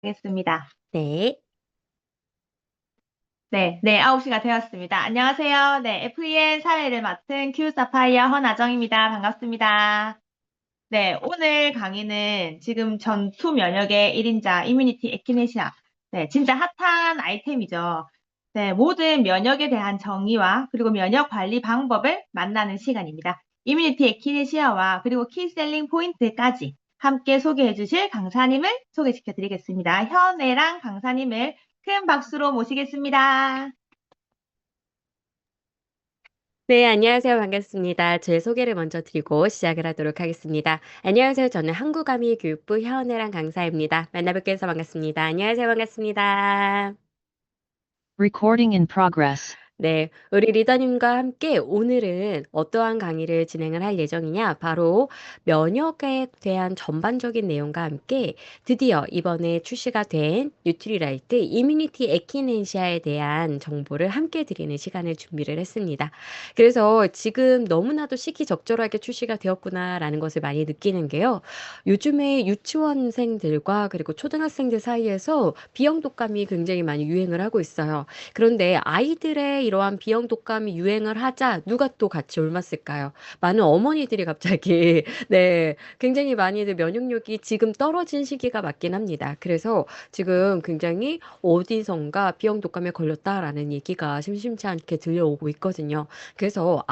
하겠습니다. 네. 네, 네, 9시가 되었습니다. 안녕하세요. 네, FEN 사회를 맡은 큐 사파이어 헌아정입니다. 반갑습니다. 네, 오늘 강의는 지금 전투 면역의 1인자 이뮤니티 에키네시아. 네, 진짜 핫한 아이템이죠. 네, 모든 면역에 대한 정의와 그리고 면역 관리 방법을 만나는 시간입니다. 이뮤니티 에키네시아와 그리고 키셀링 포인트까지 함께 소개해 주실 강사님을 소개시켜 드리겠습니다. 현애랑 강사님을 큰 박수로 모시겠습니다. 네, 안녕하세요. 반갑습니다. 제 소개를 먼저 드리고 시작을 하도록 하겠습니다. 안녕하세요. 저는 한국아미교육부 현애랑 강사입니다. 만나뵙게 해서 반갑습니다. 안녕하세요. 반갑습니다. Recording in progress. 네, 우리 리더님과 함께 오늘은 어떠한 강의를 진행을 할 예정이냐? 바로 면역에 대한 전반적인 내용과 함께 드디어 이번에 출시가 된 뉴트리라이트 이뮤니티 에키넨시아에 대한 정보를 함께 드리는 시간을 준비를 했습니다. 그래서 지금 너무나도 시기적절하게 출시가 되었구나라는 것을 많이 느끼는 게요. 요즘에 유치원생들과 그리고 초등학생들 사이에서 비형 독감이 굉장히 많이 유행을 하고 있어요. 그런데 아이들의 이러한 비형 독감이 유행을 하자 누가 또 같이 옮았을까요? 많은 어머니들이 갑자기 네, 굉장히 많이들 면역력이 지금 떨어진 시기가 맞긴 합니다. 그래서 지금 굉장히 어디선가 비형 독감에 걸렸다라는 얘기가 심심치 않게 들려오고 있거든요. 그래서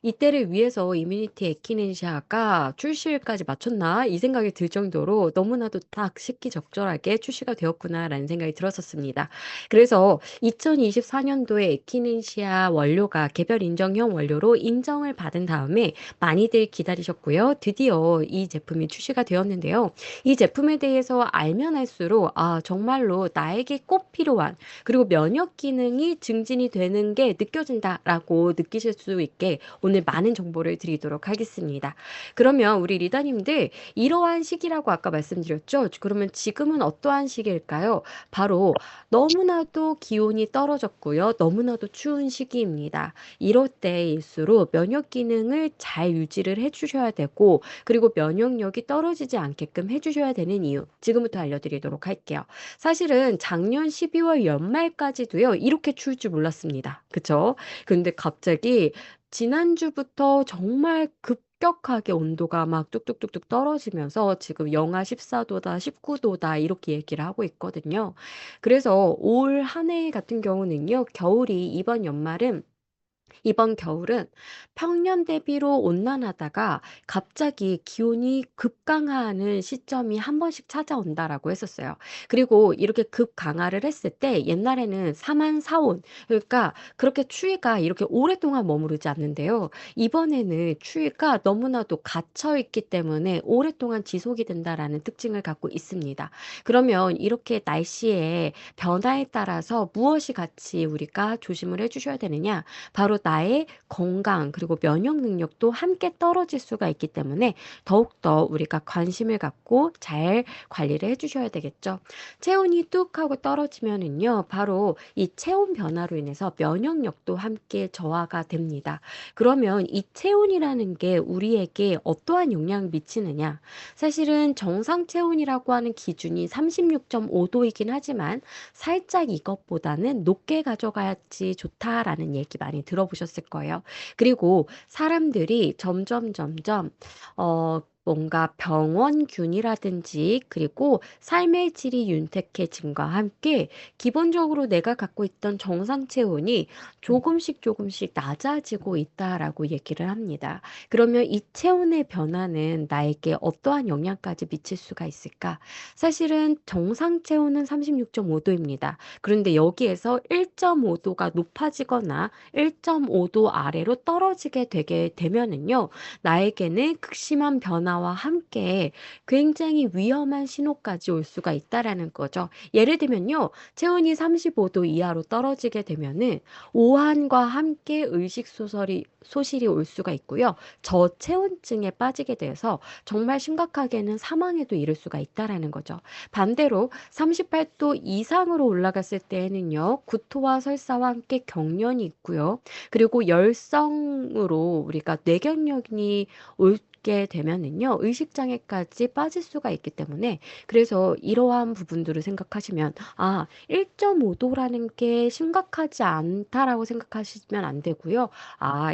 이때를 위해서 이뮤니티 에키넨시아가 출시일까지 맞췄나? 이 생각이 들 정도로 너무나도 딱 시기적절하게 출시가 되었구나라는 생각이 들었었습니다. 그래서 2024년도에 에키넨시아 원료가 개별 인정형 원료로 인정을 받은 다음에 많이들 기다리셨고요. 드디어 이 제품이 출시가 되었는데요. 이 제품에 대해서 알면 알수록 정말로 나에게 꼭 필요한 그리고 면역 기능이 증진이 되는 게 느껴진다라고 느끼실 수 있게 오늘 많은 정보를 드리도록 하겠습니다. 그러면 우리 리더님들 이러한 시기라고 아까 말씀드렸죠? 그러면 지금은 어떠한 시기일까요? 바로 너무나도 기온이 떨어졌고요. 너무나도 추운 시기입니다. 이럴 때일수록 면역 기능을 잘 유지를 해주셔야 되고, 그리고 면역력이 떨어지지 않게끔 해주셔야 되는 이유, 지금부터 알려드리도록 할게요. 사실은 작년 12월 연말까지도요, 이렇게 추울 줄 몰랐습니다. 그쵸? 근데 갑자기 지난주부터 정말 급격하게 온도가 막 뚝뚝뚝뚝 떨어지면서 지금 영하 14도다, 19도다 이렇게 얘기를 하고 있거든요. 그래서 올 한 해 같은 경우는요, 이번 겨울은 평년 대비로 온난하다가 갑자기 기온이 급강하하는 시점이 한 번씩 찾아온다라고 했었어요. 그리고 이렇게 급강하를 했을 때 옛날에는 3한 4온, 그러니까 그렇게 추위가 이렇게 오랫동안 머무르지 않는데요. 이번에는 추위가 너무나도 갇혀 있기 때문에 오랫동안 지속이 된다라는 특징을 갖고 있습니다. 그러면 이렇게 날씨의 변화에 따라서 무엇이 같이 우리가 조심을 해주셔야 되느냐? 바로 나의 건강 그리고 면역 능력도 함께 떨어질 수가 있기 때문에 더욱더 우리가 관심을 갖고 잘 관리를 해주셔야 되겠죠. 체온이 뚝 하고 떨어지면은요, 바로 이 체온 변화로 인해서 면역력도 함께 저하가 됩니다. 그러면 이 체온이라는 게 우리에게 어떠한 영향을 미치느냐? 사실은 정상 체온이라고 하는 기준이 36.5도이긴 하지만 살짝 이것보다는 높게 가져가야지 좋다라는 얘기 많이 들어보셨을 거예요. 그리고 사람들이 점점 뭔가 병원균이라든지 그리고 삶의 질이 윤택해짐과 함께 기본적으로 내가 갖고 있던 정상 체온이 조금씩 낮아지고 있다라고 얘기를 합니다. 그러면 이 체온의 변화는 나에게 어떠한 영향까지 미칠 수가 있을까? 사실은 정상 체온은 36.5도입니다. 그런데 여기에서 1.5도가 높아지거나 1.5도 아래로 떨어지게 되게 되면은요, 나에게는 극심한 변화와 함께 굉장히 위험한 신호까지 올 수가 있다라는 거죠. 예를 들면요, 체온이 35도 이하로 떨어지게 되면은 오한과 함께 소실이 올 수가 있고요. 저체온증에 빠지게 돼서 정말 심각하게는 사망에도 이를 수가 있다라는 거죠. 반대로 38도 이상으로 올라갔을 때에는요, 구토와 설사와 함께 경련이 있고요. 그리고 열성으로 우리가 뇌경련이 올 먹게 되면은요, 의식장애까지 빠질 수가 있기 때문에, 그래서 이러한 부분들을 생각하시면, 1.5도라는 게 심각하지 않다라고 생각하시면 안 되고요.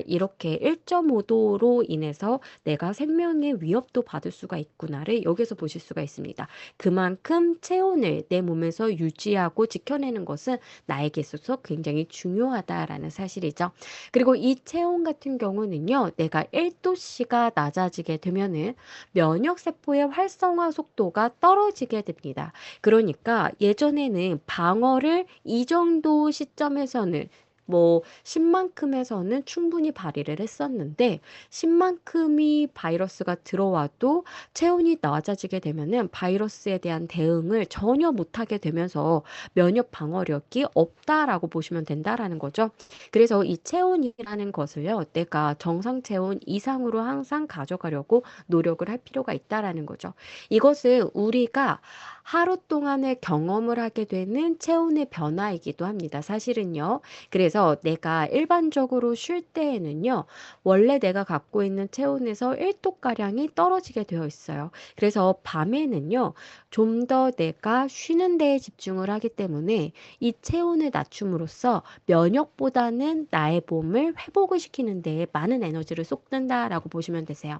이렇게 1.5도로 인해서 내가 생명의 위협도 받을 수가 있구나를 여기서 보실 수가 있습니다. 그만큼 체온을 내 몸에서 유지하고 지켜내는 것은 나에게 있어서 굉장히 중요하다라는 사실이죠. 그리고 이 체온 같은 경우는요, 내가 1도씨가 낮아지게 되면은 면역세포의 활성화 속도가 떨어지게 됩니다. 그러니까 예전에는 방어를 이 정도 시점에서는 뭐 10만큼에서는 충분히 발휘를 했었는데 10만큼이 바이러스가 들어와도 체온이 낮아지게 되면은 바이러스에 대한 대응을 전혀 못하게 되면서 면역 방어력이 없다라고 보시면 된다라는 거죠. 그래서 이 체온이라는 것을요, 내가 정상 체온 이상으로 항상 가져가려고 노력을 할 필요가 있다라는 거죠. 이것은 우리가 하루 동안의 경험을 하게 되는 체온의 변화이기도 합니다. 사실은요. 그래서 내가 일반적으로 쉴 때에는요, 원래 내가 갖고 있는 체온에서 1도가량이 떨어지게 되어 있어요. 그래서 밤에는요, 좀 더 내가 쉬는 데에 집중을 하기 때문에 이 체온을 낮춤으로써 면역보다는 나의 몸을 회복을 시키는 데에 많은 에너지를 쏟는다라고 보시면 되세요.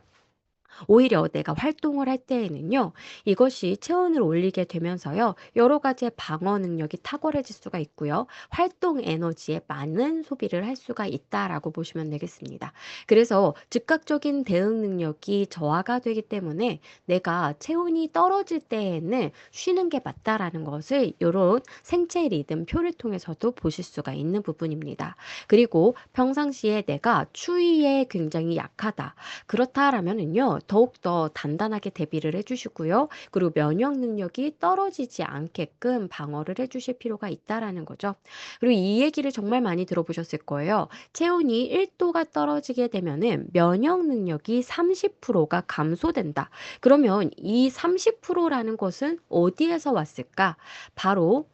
오히려 내가 활동을 할 때에는요, 이것이 체온을 올리게 되면서요, 여러 가지의 방어 능력이 탁월해질 수가 있고요, 활동 에너지에 많은 소비를 할 수가 있다라고 보시면 되겠습니다. 그래서 즉각적인 대응 능력이 저하가 되기 때문에 내가 체온이 떨어질 때에는 쉬는 게 맞다라는 것을 이런 생체 리듬 표를 통해서도 보실 수가 있는 부분입니다. 그리고 평상시에 내가 추위에 굉장히 약하다. 그렇다라면은요, 더욱더 단단하게 대비를 해주시고요. 그리고 면역 능력이 떨어지지 않게끔 방어를 해주실 필요가 있다라는 거죠. 그리고 이 얘기를 정말 많이 들어보셨을 거예요. 체온이 1도가 떨어지게 되면은 면역 능력이 30%가 감소된다. 그러면 이 30%라는 것은 어디에서 왔을까? 바로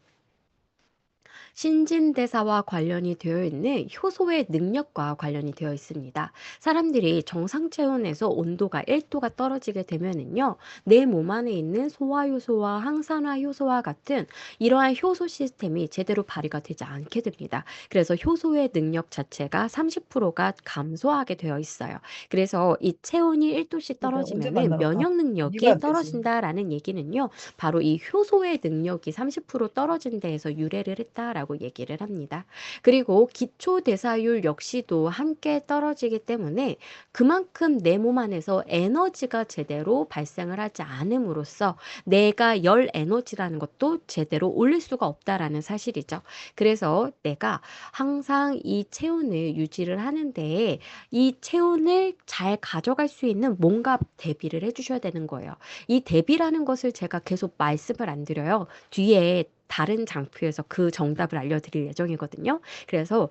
신진대사와 관련이 되어 있는 효소의 능력과 관련이 되어 있습니다. 사람들이 정상 체온에서 온도가 1도가 떨어지게 되면은요, 내 몸 안에 있는 소화효소와 항산화효소와 같은 이러한 효소 시스템이 제대로 발휘가 되지 않게 됩니다. 그래서 효소의 능력 자체가 30%가 감소하게 되어 있어요. 그래서 이 체온이 1도씩 그러니까 언제 떨어지면은 만나러 가? 면역 이해가 능력이 안 되지. 떨어진다라는 얘기는요, 바로 이 효소의 능력이 30% 떨어진 데에서 유래를 했다라고 얘기를 합니다. 그리고 기초 대사율 역시도 함께 떨어지기 때문에 그만큼 내 몸 안에서 에너지가 제대로 발생을 하지 않음으로써 내가 열 에너지라는 것도 제대로 올릴 수가 없다라는 사실이죠. 그래서 내가 항상 이 체온을 유지를 하는데 이 체온을 잘 가져갈 수 있는 뭔가 대비를 해주셔야 되는 거예요. 이 대비라는 것을 제가 계속 말씀을 안 드려요. 뒤에 다른 장표에서 그 정답을 알려드릴 예정이거든요. 그래서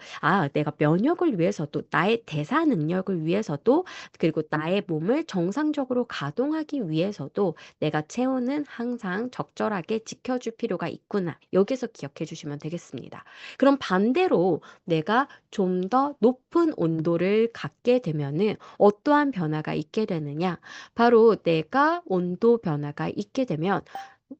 내가 면역을 위해서도 나의 대사 능력을 위해서도 그리고 나의 몸을 정상적으로 가동하기 위해서도 내가 체온은 항상 적절하게 지켜줄 필요가 있구나. 여기서 기억해 주시면 되겠습니다. 그럼 반대로 내가 좀 더 높은 온도를 갖게 되면은 어떠한 변화가 있게 되느냐? 바로 내가 온도 변화가 있게 되면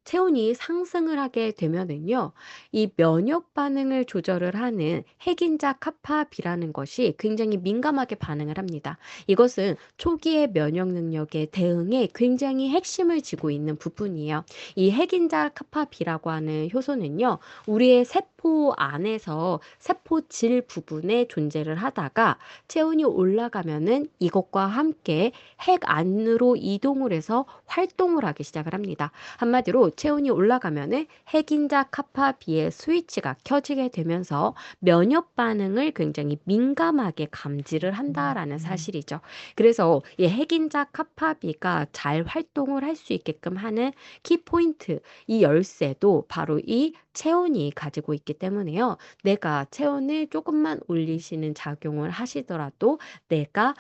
체온이 상승을 하게 되면은요, 이 면역 반응을 조절을 하는 핵인자 카파비라는 것이 굉장히 민감하게 반응을 합니다. 이것은 초기의 면역 능력의 대응에 굉장히 핵심을 지고 있는 부분이에요. 이 핵인자 카파비라고 하는 효소는요, 우리의 세포 안에서 세포질 부분에 존재를 하다가 체온이 올라가면은 이것과 함께 핵 안으로 이동을 해서 활동을 하기 시작을 합니다. 한마디로 체온이 올라가면은 핵인자 카파비의 스위치가 켜지게 되면서 면역 반응을 굉장히 민감하게 감지를 한다라는 사실이죠. 그래서 이 핵인자 카파비가 잘 활동을 할 수 있게끔 하는 키포인트, 이 열쇠도 바로 이 체온이 가지고 있기 때문에요. 내가 체온을 조금만 올리시는 작용을 하시더라도 내가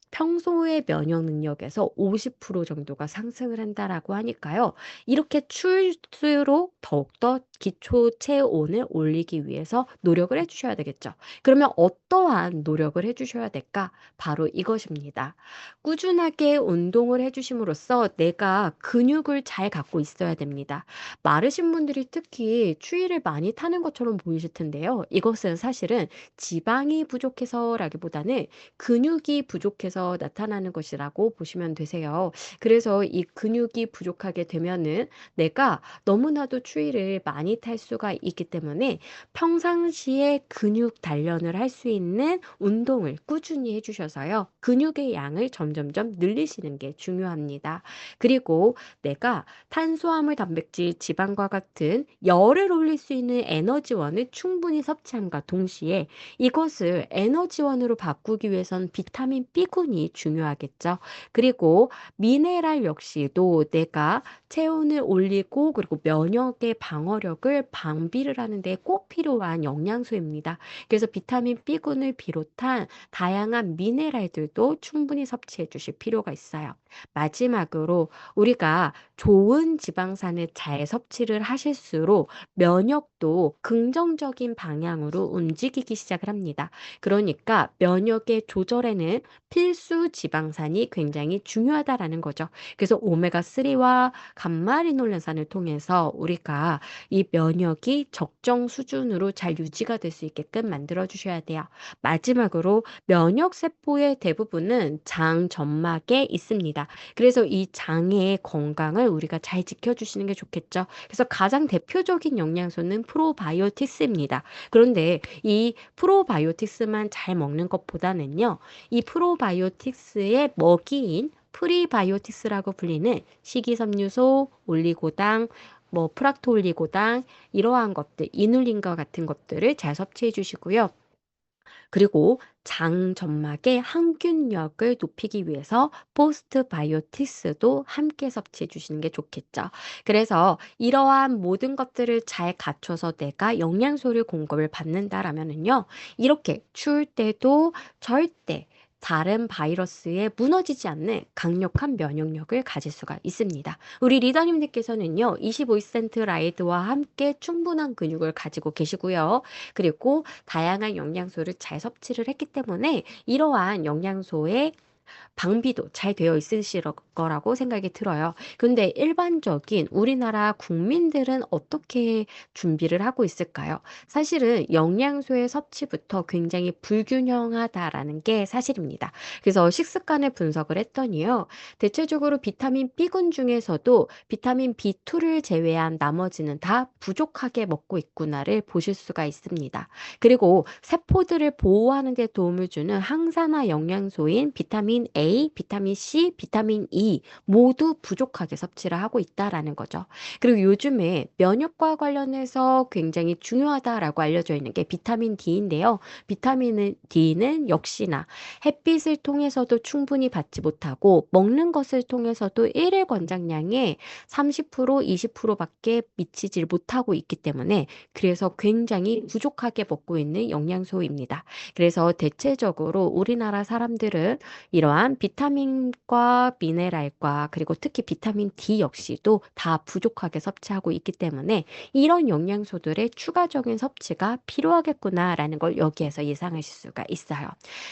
평소의 면역 능력에서 50% 정도가 상승을 한다라고 하니까요. 이렇게 추울수록 더욱더 기초 체온을 올리기 위해서 노력을 해주셔야 되겠죠. 그러면 어떠한 노력을 해주셔야 될까? 바로 이것입니다. 꾸준하게 운동을 해주심으로써 내가 근육을 잘 갖고 있어야 됩니다. 마르신 분들이 특히 추위를 많이 타는 것처럼 보이실 텐데요. 이것은 사실은 지방이 부족해서라기보다는 근육이 부족해서 나타나는 것이라고 보시면 되세요. 그래서 이 근육이 부족하게 되면은 내가 너무나도 추위를 많이 탈 수가 있기 때문에 평상시에 근육 단련을 할 수 있는 운동을 꾸준히 해주셔서요. 근육의 양을 점점점 늘리시는 게 중요합니다. 그리고 내가 탄수화물, 단백질, 지방과 같은 열을 올릴 수 있는 에너지원을 충분히 섭취함과 동시에 이것을 에너지원으로 바꾸기 위해선 비타민 B군이 중요하겠죠. 그리고 미네랄 역시도 내가 체온을 올리고 그리고 면역의 방어력을 방비를 하는 데 꼭 필요한 영양소입니다. 그래서 비타민 B군을 비롯한 다양한 미네랄들도 충분히 섭취해 주실 필요가 있어요. 마지막으로 우리가 좋은 지방산을 잘 섭취를 하실수록 면역도 긍정적인 방향으로 움직이기 시작을 합니다. 그러니까 면역의 조절에는 필수 지방산이 굉장히 중요하다라는 거죠. 그래서 오메가3와 감마리놀렌산을 통해서 우리가 이 면역이 적정 수준으로 잘 유지가 될 수 있게끔 만들어 주셔야 돼요. 마지막으로 면역 세포의 대부분은 장 점막에 있습니다. 그래서 이 장의 건강을 우리가 잘 지켜주시는 게 좋겠죠. 그래서 가장 대표적인 영양소는 프로바이오틱스입니다. 그런데 이 프로바이오틱스만 잘 먹는 것보다는요, 이 프로바이오틱스의 먹이인 프리바이오틱스라고 불리는 식이섬유소, 올리고당, 프락토올리고당 이러한 것들, 이눌린과 같은 것들을 잘 섭취해 주시고요. 그리고 장 점막의 항균력을 높이기 위해서 포스트바이오틱스도 함께 섭취해 주시는 게 좋겠죠. 그래서 이러한 모든 것들을 잘 갖춰서 내가 영양소를 공급을 받는다라면은요, 이렇게 추울 때도 절대 다른 바이러스에 무너지지 않는 강력한 면역력을 가질 수가 있습니다. 우리 리더님들께서는요, 25% 라이드와 함께 충분한 근육을 가지고 계시고요. 그리고 다양한 영양소를 잘 섭취를 했기 때문에 이러한 영양소의 방비도 잘 되어 있으실 거라고 생각이 들어요. 근데 일반적인 우리나라 국민들은 어떻게 준비를 하고 있을까요? 사실은 영양소의 섭취부터 굉장히 불균형하다라는 게 사실입니다. 그래서 식습관을 분석을 했더니요. 대체적으로 비타민 B군 중에서도 비타민 B2를 제외한 나머지는 다 부족하게 먹고 있구나를 보실 수가 있습니다. 그리고 세포들을 보호하는 데 도움을 주는 항산화 영양소인 비타민 A, 비타민 C, 비타민 E 모두 부족하게 섭취를 하고 있다라는 거죠. 그리고 요즘에 면역과 관련해서 굉장히 중요하다라고 알려져 있는 게 비타민 D인데요. 비타민 D는 역시나 햇빛을 통해서도 충분히 받지 못하고 먹는 것을 통해서도 일일 권장량의 30%, 20%밖에 미치지 못하고 있기 때문에 그래서 굉장히 부족하게 먹고 있는 영양소입니다. 그래서 대체적으로 우리나라 사람들은 이러한 비타민과 미네랄과 그리고 특히 비타민 D 역시도 다 부족하게 섭취하고 있기 때문에 이런 영양소들의 추가적인 섭취가 필요하겠구나라는 걸 여기에서 예상하실 수가 있어요.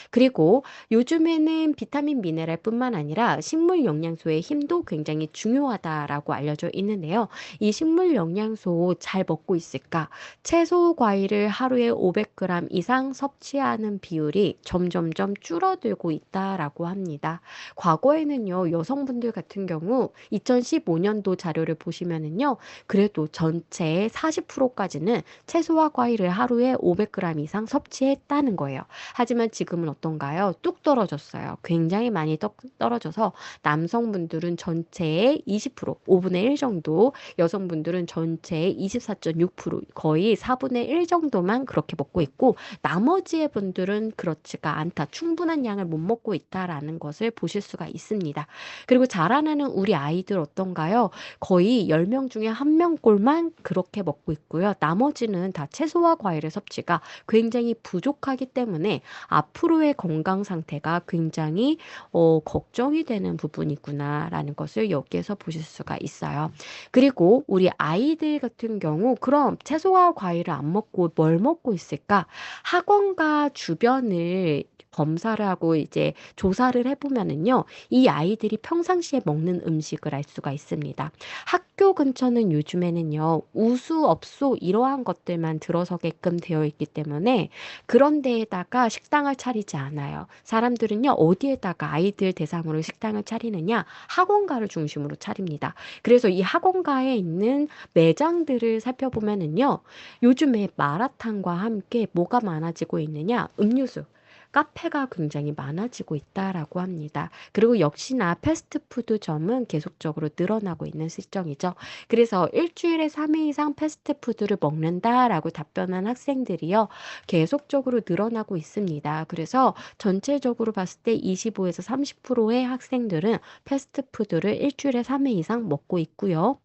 그리고 요즘에는 비타민 미네랄뿐만 아니라 식물 영양소의 힘도 굉장히 중요하다라고 알려져 있는데요. 이 식물 영양소 잘 먹고 있을까? 채소, 과일을 하루에 500g 이상 섭취하는 비율이 점점점 줄어들고 있다라고 합니다. 과거에는요, 여성분들 같은 경우 2015년도 자료를 보시면은요, 그래도 전체의 40%까지는 채소와 과일을 하루에 500g 이상 섭취했다는 거예요. 하지만 지금은 어떤가요? 뚝 떨어졌어요. 굉장히 많이 떨어져서 남성분들은 전체의 20%, 5분의 1 정도, 여성분들은 전체의 24.6%, 거의 4분의 1 정도만 그렇게 먹고 있고 나머지의 분들은 그렇지가 않다. 충분한 양을 못 먹고 있다라는 것을 보실 수가 있습니다. 그리고 자라나는 우리 아이들 어떤가요? 거의 10명 중에 1명꼴만 그렇게 먹고 있고요. 나머지는 다 채소와 과일의 섭취가 굉장히 부족하기 때문에 앞으로의 건강 상태가 굉장히 걱정이 되는 부분이구나라는 것을 여기에서 보실 수가 있어요. 그리고 우리 아이들 같은 경우 그럼 채소와 과일을 안 먹고 뭘 먹고 있을까? 학원과 주변을 검사를 하고 이제 조사를 해보면은요, 이 아이들이 평상시에 먹는 음식을 알 수가 있습니다. 학교 근처는 요즘에는요, 우수업소 이러한 것들만 들어서게끔 되어 있기 때문에 그런 데에다가 식당을 차리지 않아요. 사람들은요, 어디에다가 아이들 대상으로 식당을 차리느냐? 학원가를 중심으로 차립니다. 그래서 이 학원가에 있는 매장들을 살펴보면은요, 요즘에 마라탕과 함께 뭐가 많아지고 있느냐? 음료수. 카페가 굉장히 많아지고 있다라고 합니다. 그리고 역시나 패스트푸드점은 계속적으로 늘어나고 있는 실정이죠. 그래서 일주일에 3회 이상 패스트푸드를 먹는다라고 답변한 학생들이요. 계속적으로 늘어나고 있습니다. 그래서 전체적으로 봤을 때 25에서 30%의 학생들은 패스트푸드를 일주일에 3회 이상 먹고 있고요.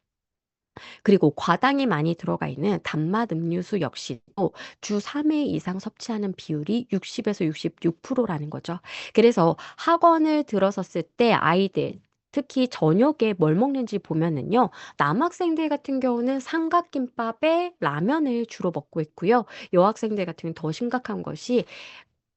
그리고 과당이 많이 들어가 있는 단맛 음료수 역시도 주 3회 이상 섭취하는 비율이 60에서 66%라는 거죠. 그래서 학원을 들어섰을 때 아이들 특히 저녁에 뭘 먹는지 보면은요, 남학생들 같은 경우는 삼각김밥에 라면을 주로 먹고 있고요. 여학생들 같은 경우는 더 심각한 것이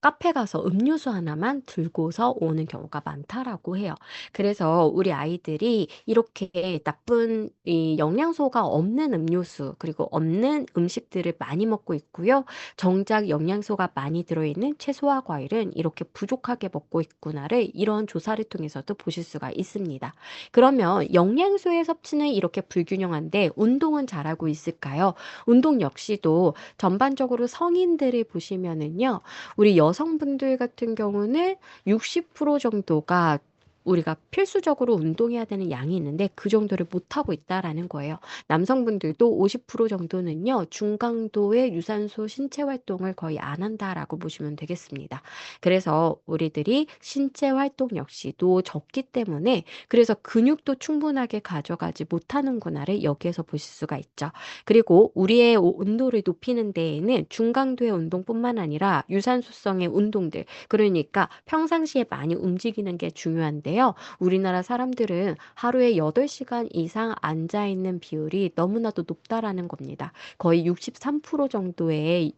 카페 가서 음료수 하나만 들고서 오는 경우가 많다라고 해요. 그래서 우리 아이들이 이렇게 나쁜 이 영양소가 없는 음료수, 그리고 없는 음식들을 많이 먹고 있고요. 정작 영양소가 많이 들어있는 채소와 과일은 이렇게 부족하게 먹고 있구나를 이런 조사를 통해서도 보실 수가 있습니다. 그러면 영양소의 섭취는 이렇게 불균형한데 운동은 잘하고 있을까요? 운동 역시도 전반적으로 성인들을 보시면은요. 우리 여성분들 같은 경우는 60% 정도가 우리가 필수적으로 운동해야 되는 양이 있는데 그 정도를 못하고 있다라는 거예요. 남성분들도 50% 정도는요, 중강도의 유산소 신체 활동을 거의 안 한다라고 보시면 되겠습니다. 그래서 우리들이 신체 활동 역시도 적기 때문에 그래서 근육도 충분하게 가져가지 못하는구나를 여기에서 보실 수가 있죠. 그리고 우리의 온도를 높이는 데에는 중강도의 운동뿐만 아니라 유산소성의 운동들, 그러니까 평상시에 많이 움직이는 게 중요한데요. 우리나라 사람들은 하루에 8시간 이상 앉아 있는 비율이 너무나도 높다라는 겁니다. 거의 63% 정도에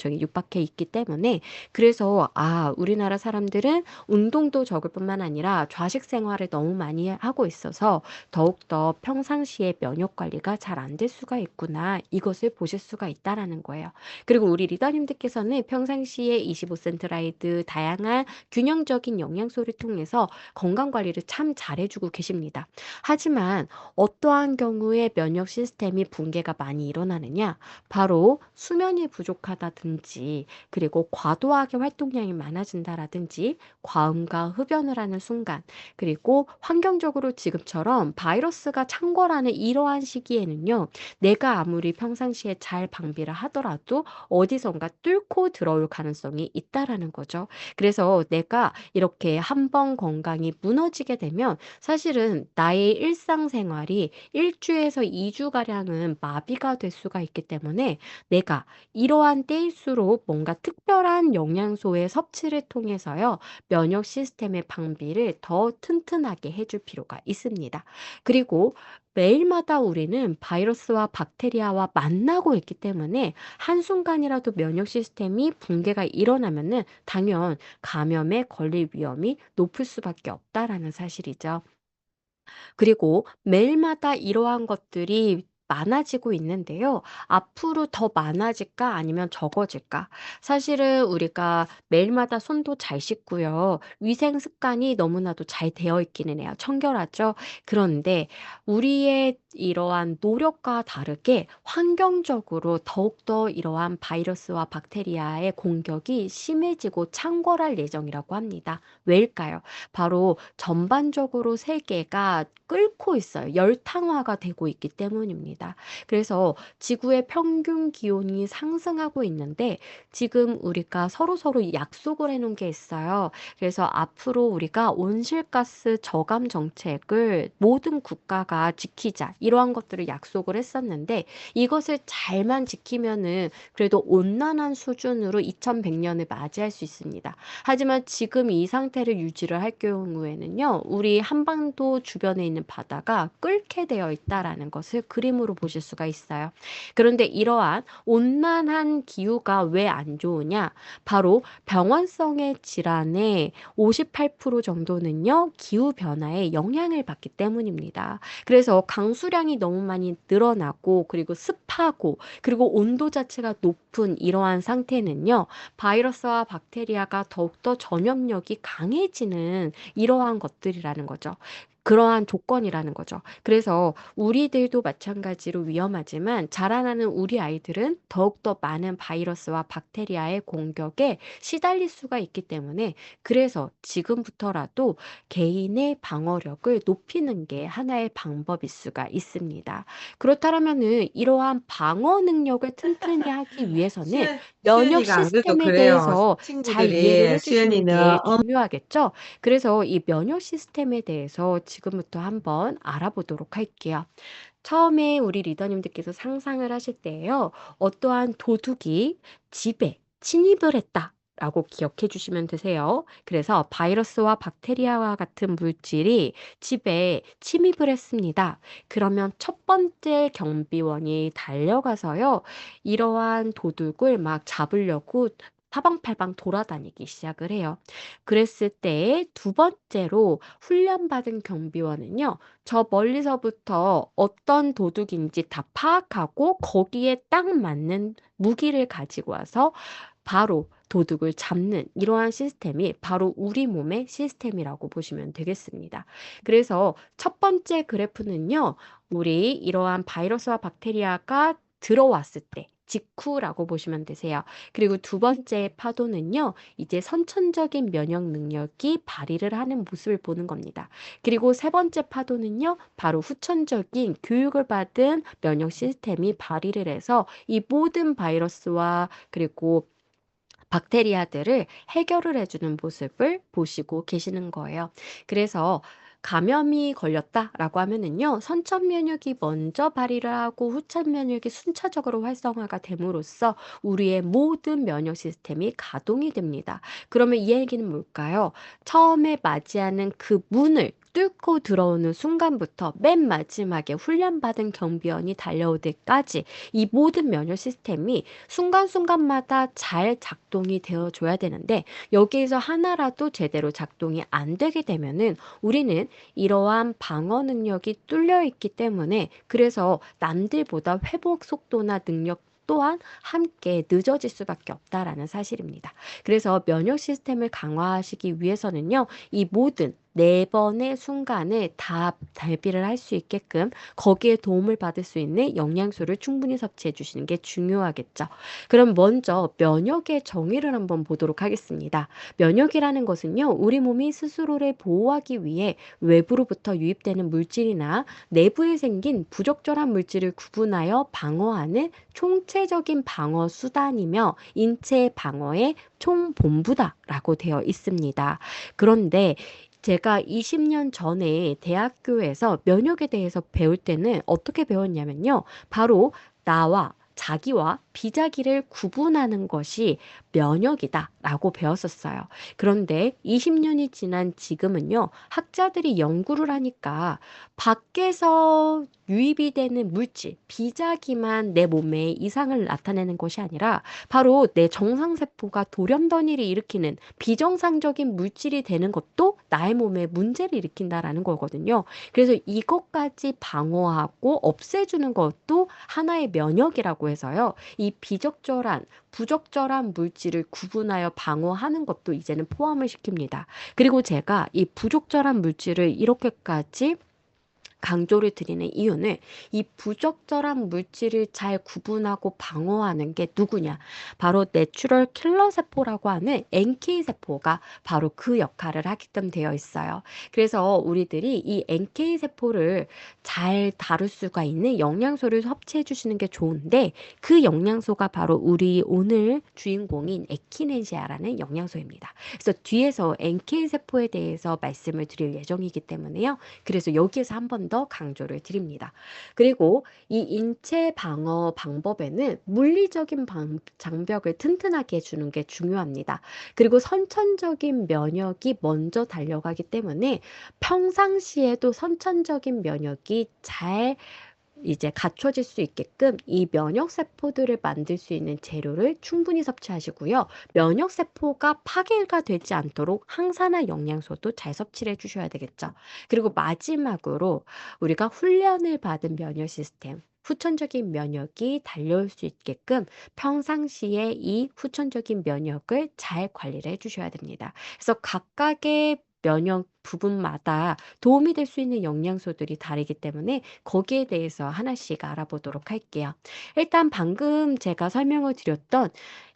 육박해 있기 때문에 그래서 우리나라 사람들은 운동도 적을 뿐만 아니라 좌식 생활을 너무 많이 하고 있어서 더욱더 평상시에 면역 관리가 잘 안 될 수가 있구나. 이것을 보실 수가 있다라는 거예요. 그리고 우리 리더님들께서는 평상시에 25센트 라이드 다양한 균형적인 영양소를 통해서 건강 관리를 참 잘해주고 계십니다. 하지만 어떠한 경우에 면역 시스템이 붕괴가 많이 일어나느냐? 바로 수면이 부족하다든지 그리고 과도하게 활동량이 많아진다라든지 과음과 흡연을 하는 순간 그리고 환경적으로 지금처럼 바이러스가 창궐하는 이러한 시기에는요. 내가 아무리 평상시에 잘 방비를 하더라도 어디선가 뚫고 들어올 가능성이 있다라는 거죠. 그래서 내가 이렇게 한번 건강이 무너지게 되면 사실은 나의 일상생활이 1주에서 2주가량은 마비가 될 수가 있기 때문에 내가 이러한 때일수록 뭔가 특별한 영양소의 섭취를 통해서요. 면역 시스템의 방비를 더 튼튼하게 해줄 필요가 있습니다. 그리고 매일마다 우리는 바이러스와 박테리아와 만나고 있기 때문에 한순간이라도 면역 시스템이 붕괴가 일어나면은 당연 감염에 걸릴 위험이 높을 수밖에 없다라는 사실이죠. 그리고 매일마다 이러한 것들이 많아지고 있는데요. 앞으로 더 많아질까 아니면 적어질까? 사실은 우리가 매일마다 손도 잘 씻고요. 위생 습관이 너무나도 잘 되어 있기는 해요. 청결하죠? 그런데 우리의 이러한 노력과 다르게 환경적으로 더욱더 이러한 바이러스와 박테리아의 공격이 심해지고 창궐할 예정이라고 합니다. 왜일까요? 바로 전반적으로 세계가 끓고 있어요. 열탕화가 되고 있기 때문입니다. 있습니다. 그래서 지구의 평균 기온이 상승하고 있는데 지금 우리가 서로서로 약속을 해놓은 게 있어요. 그래서 앞으로 우리가 온실가스 저감 정책을 모든 국가가 지키자 이러한 것들을 약속을 했었는데 이것을 잘만 지키면은 그래도 온난한 수준으로 2100년을 맞이할 수 있습니다. 하지만 지금 이 상태를 유지를 할 경우에는요, 우리 한반도 주변에 있는 바다가 끓게 되어 있다라는 것을 그림으로 보실 수가 있어요. 그런데 이러한 온난한 기후가 왜 안 좋으냐? 바로 병원성의 질환의 58% 정도는요, 기후변화에 영향을 받기 때문입니다. 그래서 강수량이 너무 많이 늘어나고, 그리고 습하고, 그리고 온도 자체가 높은 이러한 상태는요, 바이러스와 박테리아가 더욱더 전염력이 강해지는 이러한 것들이라는 거죠. 그러한 조건이라는 거죠. 그래서 우리들도 마찬가지로 위험하지만 자라나는 우리 아이들은 더욱더 많은 바이러스와 박테리아의 공격에 시달릴 수가 있기 때문에 그래서 지금부터라도 개인의 방어력을 높이는 게 하나의 방법일 수가 있습니다. 그렇다면은 이러한 방어 능력을 튼튼히 하기 위해서는 면역 수연이가 안 그래도 시스템에 그래요. 대해서 잘 이해를 친구들이 해주시는 수연이는 게 중요하겠죠? 그래서 이 면역 시스템에 대해서 지금부터 한번 알아보도록 할게요. 처음에 우리 리더님들께서 상상을 하실 때에요. 어떠한 도둑이 집에 침입을 했다. 라고 기억해 주시면 되세요. 그래서 바이러스와 박테리아와 같은 물질이 집에 침입을 했습니다. 그러면 첫 번째 경비원이 달려가서요. 이러한 도둑을 막 잡으려고 사방팔방 돌아다니기 시작을 해요. 그랬을 때 두 번째로 훈련받은 경비원은요. 저 멀리서부터 어떤 도둑인지 다 파악하고 거기에 딱 맞는 무기를 가지고 와서 바로 도둑을 잡는 이러한 시스템이 바로 우리 몸의 시스템이라고 보시면 되겠습니다. 그래서 첫 번째 그래프는요, 우리 이러한 바이러스와 박테리아가 들어왔을 때 직후라고 보시면 되세요. 그리고 두 번째 파도는요, 이제 선천적인 면역 능력이 발휘를 하는 모습을 보는 겁니다. 그리고 세 번째 파도는요, 바로 후천적인 교육을 받은 면역 시스템이 발휘를 해서 이 모든 바이러스와 그리고 박테리아들을 해결을 해주는 모습을 보시고 계시는 거예요. 그래서 감염이 걸렸다라고 하면은요, 선천 면역이 먼저 발휘를 하고 후천 면역이 순차적으로 활성화가 됨으로써 우리의 모든 면역 시스템이 가동이 됩니다. 그러면 이 얘기는 뭘까요? 처음에 맞이하는 그 문을 뚫고 들어오는 순간부터 맨 마지막에 훈련받은 경비원이 달려올 때까지 이 모든 면역 시스템이 순간순간마다 잘 작동이 되어줘야 되는데 여기에서 하나라도 제대로 작동이 안 되게 되면은 우리는 이러한 방어 능력이 뚫려 있기 때문에 그래서 남들보다 회복 속도나 능력 또한 함께 늦어질 수밖에 없다라는 사실입니다. 그래서 면역 시스템을 강화하시기 위해서는요, 이 모든 네 번의 순간을 다 대비를 할 수 있게끔 거기에 도움을 받을 수 있는 영양소를 충분히 섭취해 주시는 게 중요하겠죠. 그럼 먼저 면역의 정의를 한번 보도록 하겠습니다. 면역이라는 것은요, 우리 몸이 스스로를 보호하기 위해 외부로부터 유입되는 물질이나 내부에 생긴 부적절한 물질을 구분하여 방어하는 총체적인 방어 수단이며 인체 방어의 총본부다라고 되어 있습니다. 그런데 제가 20년 전에 대학교에서 면역에 대해서 배울 때는 어떻게 배웠냐면요. 바로 나와 자기와 비자기를 구분하는 것이 면역이다라고 배웠었어요. 그런데 20년이 지난 지금은요, 학자들이 연구를 하니까 밖에서 유입이 되는 물질, 비자기만 내 몸에 이상을 나타내는 것이 아니라 바로 내 정상세포가 돌연변이를 일으키는 비정상적인 물질이 되는 것도 나의 몸에 문제를 일으킨다라는 거거든요. 그래서 이것까지 방어하고 없애주는 것도 하나의 면역이라고 해서요. 이 비적절한, 부적절한 물질을 구분하여 방어하는 것도 이제는 포함을 시킵니다. 그리고 제가 이 부적절한 물질을 이렇게까지 강조를 드리는 이유는 이 부적절한 물질을 잘 구분하고 방어하는 게 누구냐? 바로 내추럴 킬러 세포라고 하는 NK 세포가 바로 그 역할을 하게끔 되어 있어요. 그래서 우리들이 이 NK 세포를 잘 다룰 수가 있는 영양소를 섭취해 주시는 게 좋은데 그 영양소가 바로 우리 오늘 주인공인 에키네시아라는 영양소입니다. 그래서 뒤에서 NK 세포에 대해서 말씀을 드릴 예정이기 때문에요. 그래서 여기에서 한 번 더 강조를 드립니다. 그리고 이 인체 방어 방법에는 물리적인 장벽을 튼튼하게 해주는 게 중요합니다. 그리고 선천적인 면역이 먼저 달려가기 때문에 평상시에도 선천적인 면역이 잘 이제 갖춰질 수 있게끔 이 면역세포들을 만들 수 있는 재료를 충분히 섭취하시고요. 면역세포가 파괴가 되지 않도록 항산화 영양소도 잘 섭취를 해주셔야 되겠죠. 그리고 마지막으로 우리가 훈련을 받은 면역 시스템, 후천적인 면역이 달려올 수 있게끔 평상시에 이 후천적인 면역을 잘 관리를 해주셔야 됩니다. 그래서 각각의 면역 부분마다 도움이 될 수 있는 영양소들이 다르기 때문에 거기에 대해서 하나씩 알아보도록 할게요. 일단 방금 제가 설명을 드렸던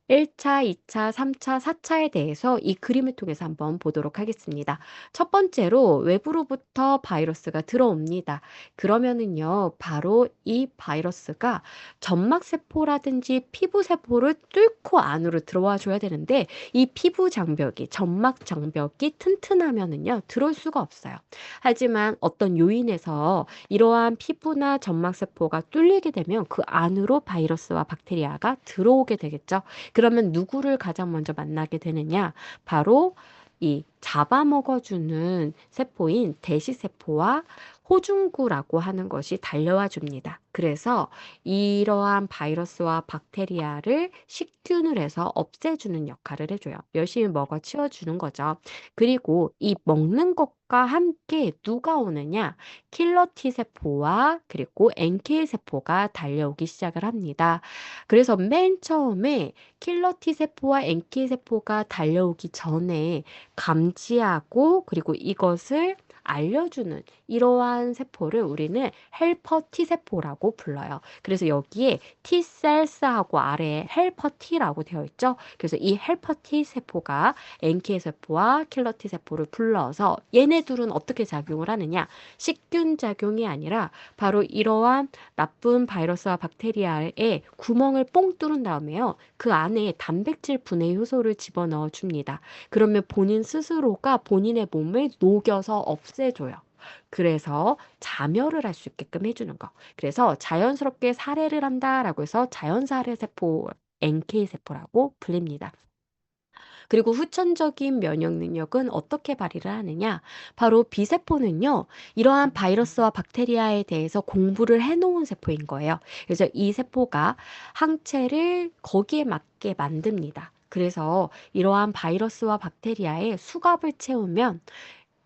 1차, 2차, 3차, 4차에 대해서 이 그림을 통해서 한번 보도록 하겠습니다. 첫 번째로 외부로부터 바이러스가 들어옵니다. 그러면은요, 바로 이 바이러스가 점막세포라든지 피부세포를 뚫고 안으로 들어와 줘야 되는데 이 피부 장벽이, 점막 장벽이 튼튼하면은요, 들어올 수가 없어요. 하지만 어떤 요인에서 이러한 피부나 점막세포가 뚫리게 되면 그 안으로 바이러스와 박테리아가 들어오게 되겠죠. 그러면 누구를 가장 먼저 만나게 되느냐? 바로 이 잡아먹어주는 세포인 대시세포와 호중구라고 하는 것이 달려와 줍니다. 그래서 이러한 바이러스와 박테리아를 식균을 해서 없애주는 역할을 해줘요. 열심히 먹어 치워주는 거죠. 그리고 이 먹는 것과 함께 누가 오느냐? 킬러 T세포와 그리고 NK 세포가 달려오기 시작을 합니다. 그래서 맨 처음에 킬러 T세포와 NK 세포가 달려오기 전에 감지하고 그리고 이것을 알려주는 이러한 세포를 우리는 헬퍼 T세포라고 불러요. 그래서 여기에 T셀스하고 아래에 헬퍼 T라고 되어 있죠. 그래서 이 헬퍼 T세포가 NK세포와 킬러 T세포를 불러서 얘네 둘은 어떻게 작용을 하느냐? 식균 작용이 아니라 바로 이러한 나쁜 바이러스와 박테리아의 구멍을 뽕 뚫은 다음에요. 그 안에 단백질 분해 효소를 집어넣어 줍니다. 그러면 본인 스스로가 본인의 몸을 녹여서 없애줘요. 그래서 자멸을 할 수 있게끔 해주는 거. 그래서 자연스럽게 살해를 한다라고 해서 자연살해세포, NK세포라고 불립니다. 그리고 후천적인 면역 능력은 어떻게 발휘를 하느냐? 바로 B세포는요, 이러한 바이러스와 박테리아에 대해서 공부를 해놓은 세포인 거예요. 그래서 이 세포가 항체를 거기에 맞게 만듭니다. 그래서 이러한 바이러스와 박테리아에 수갑을 채우면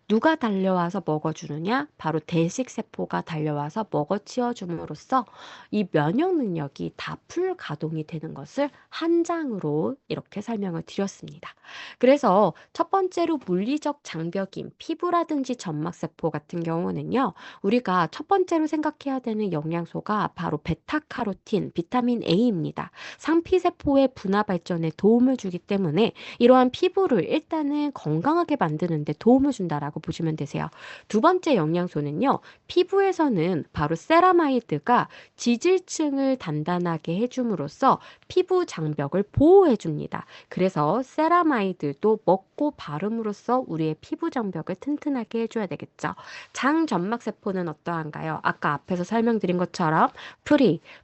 누가 달려와서 먹어주느냐? 바로 대식세포가 달려와서 먹어치워줌으로써 이 면역 능력이 다 풀 가동이 되는 것을 한 장으로 이렇게 설명을 드렸습니다. 그래서 첫 번째로 물리적 장벽인 피부라든지 점막세포 같은 경우는요, 우리가 첫 번째로 생각해야 되는 영양소가 바로 베타카로틴, 비타민 A입니다. 상피세포의 분화 발전에 도움을 주기 때문에 이러한 피부를 일단은 건강하게 만드는 데 도움을 준다라고 보시면 되세요. 두 번째 영양소는요, 피부에서는 바로 세라마이드가 지질층을 단단하게 해줌으로써 피부 장벽을 보호해 줍니다. 그래서 세라마이드도 먹고 바름으로써 우리의 피부 장벽을 튼튼하게 해줘야 되겠죠. 장점막세포는 어떠한가요? 아까 앞에서 설명드린 것처럼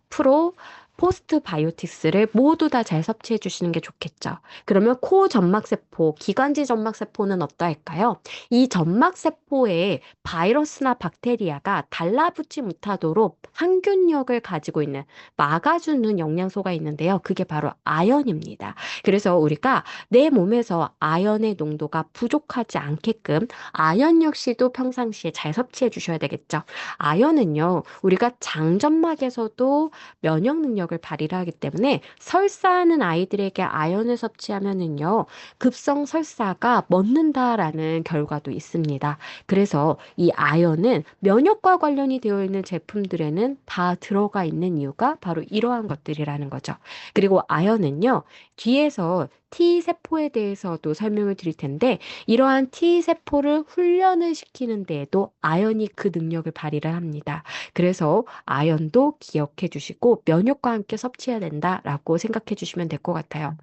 프로, 포스트 바이오틱스를 모두 다 잘 섭취해 주시는 게 좋겠죠. 그러면 코 점막세포, 기관지 점막세포는 어떠할까요? 이 점막세포에 바이러스나 박테리아가 달라붙지 못하도록 항균력을 가지고 있는 막아주는 영양소가 있는데요. 그게 바로 아연입니다. 그래서 우리가 내 몸에서 아연의 농도가 부족하지 않게끔 아연 역시도 평상시에 잘 섭취해 주셔야 되겠죠. 아연은요, 우리가 장점막에서도 면역 능력을 능력을 발휘를 하기 때문에 설사하는 아이들에게 아연을 섭취하면은요, 급성 설사가 멎는다라는 결과도 있습니다. 그래서 이 아연은 면역과 관련이 되어 있는 제품들에는 다 들어가 있는 이유가 바로 이러한 것들이라는 거죠. 그리고 아연은요, 뒤에서 T세포에 대해서도 설명을 드릴 텐데, 이러한 T세포를 훈련을 시키는 데에도 아연이 그 능력을 발휘를 합니다. 그래서 아연도 기억해 주시고 면역과 함께 섭취해야 된다라고 생각해 주시면 될 것 같아요.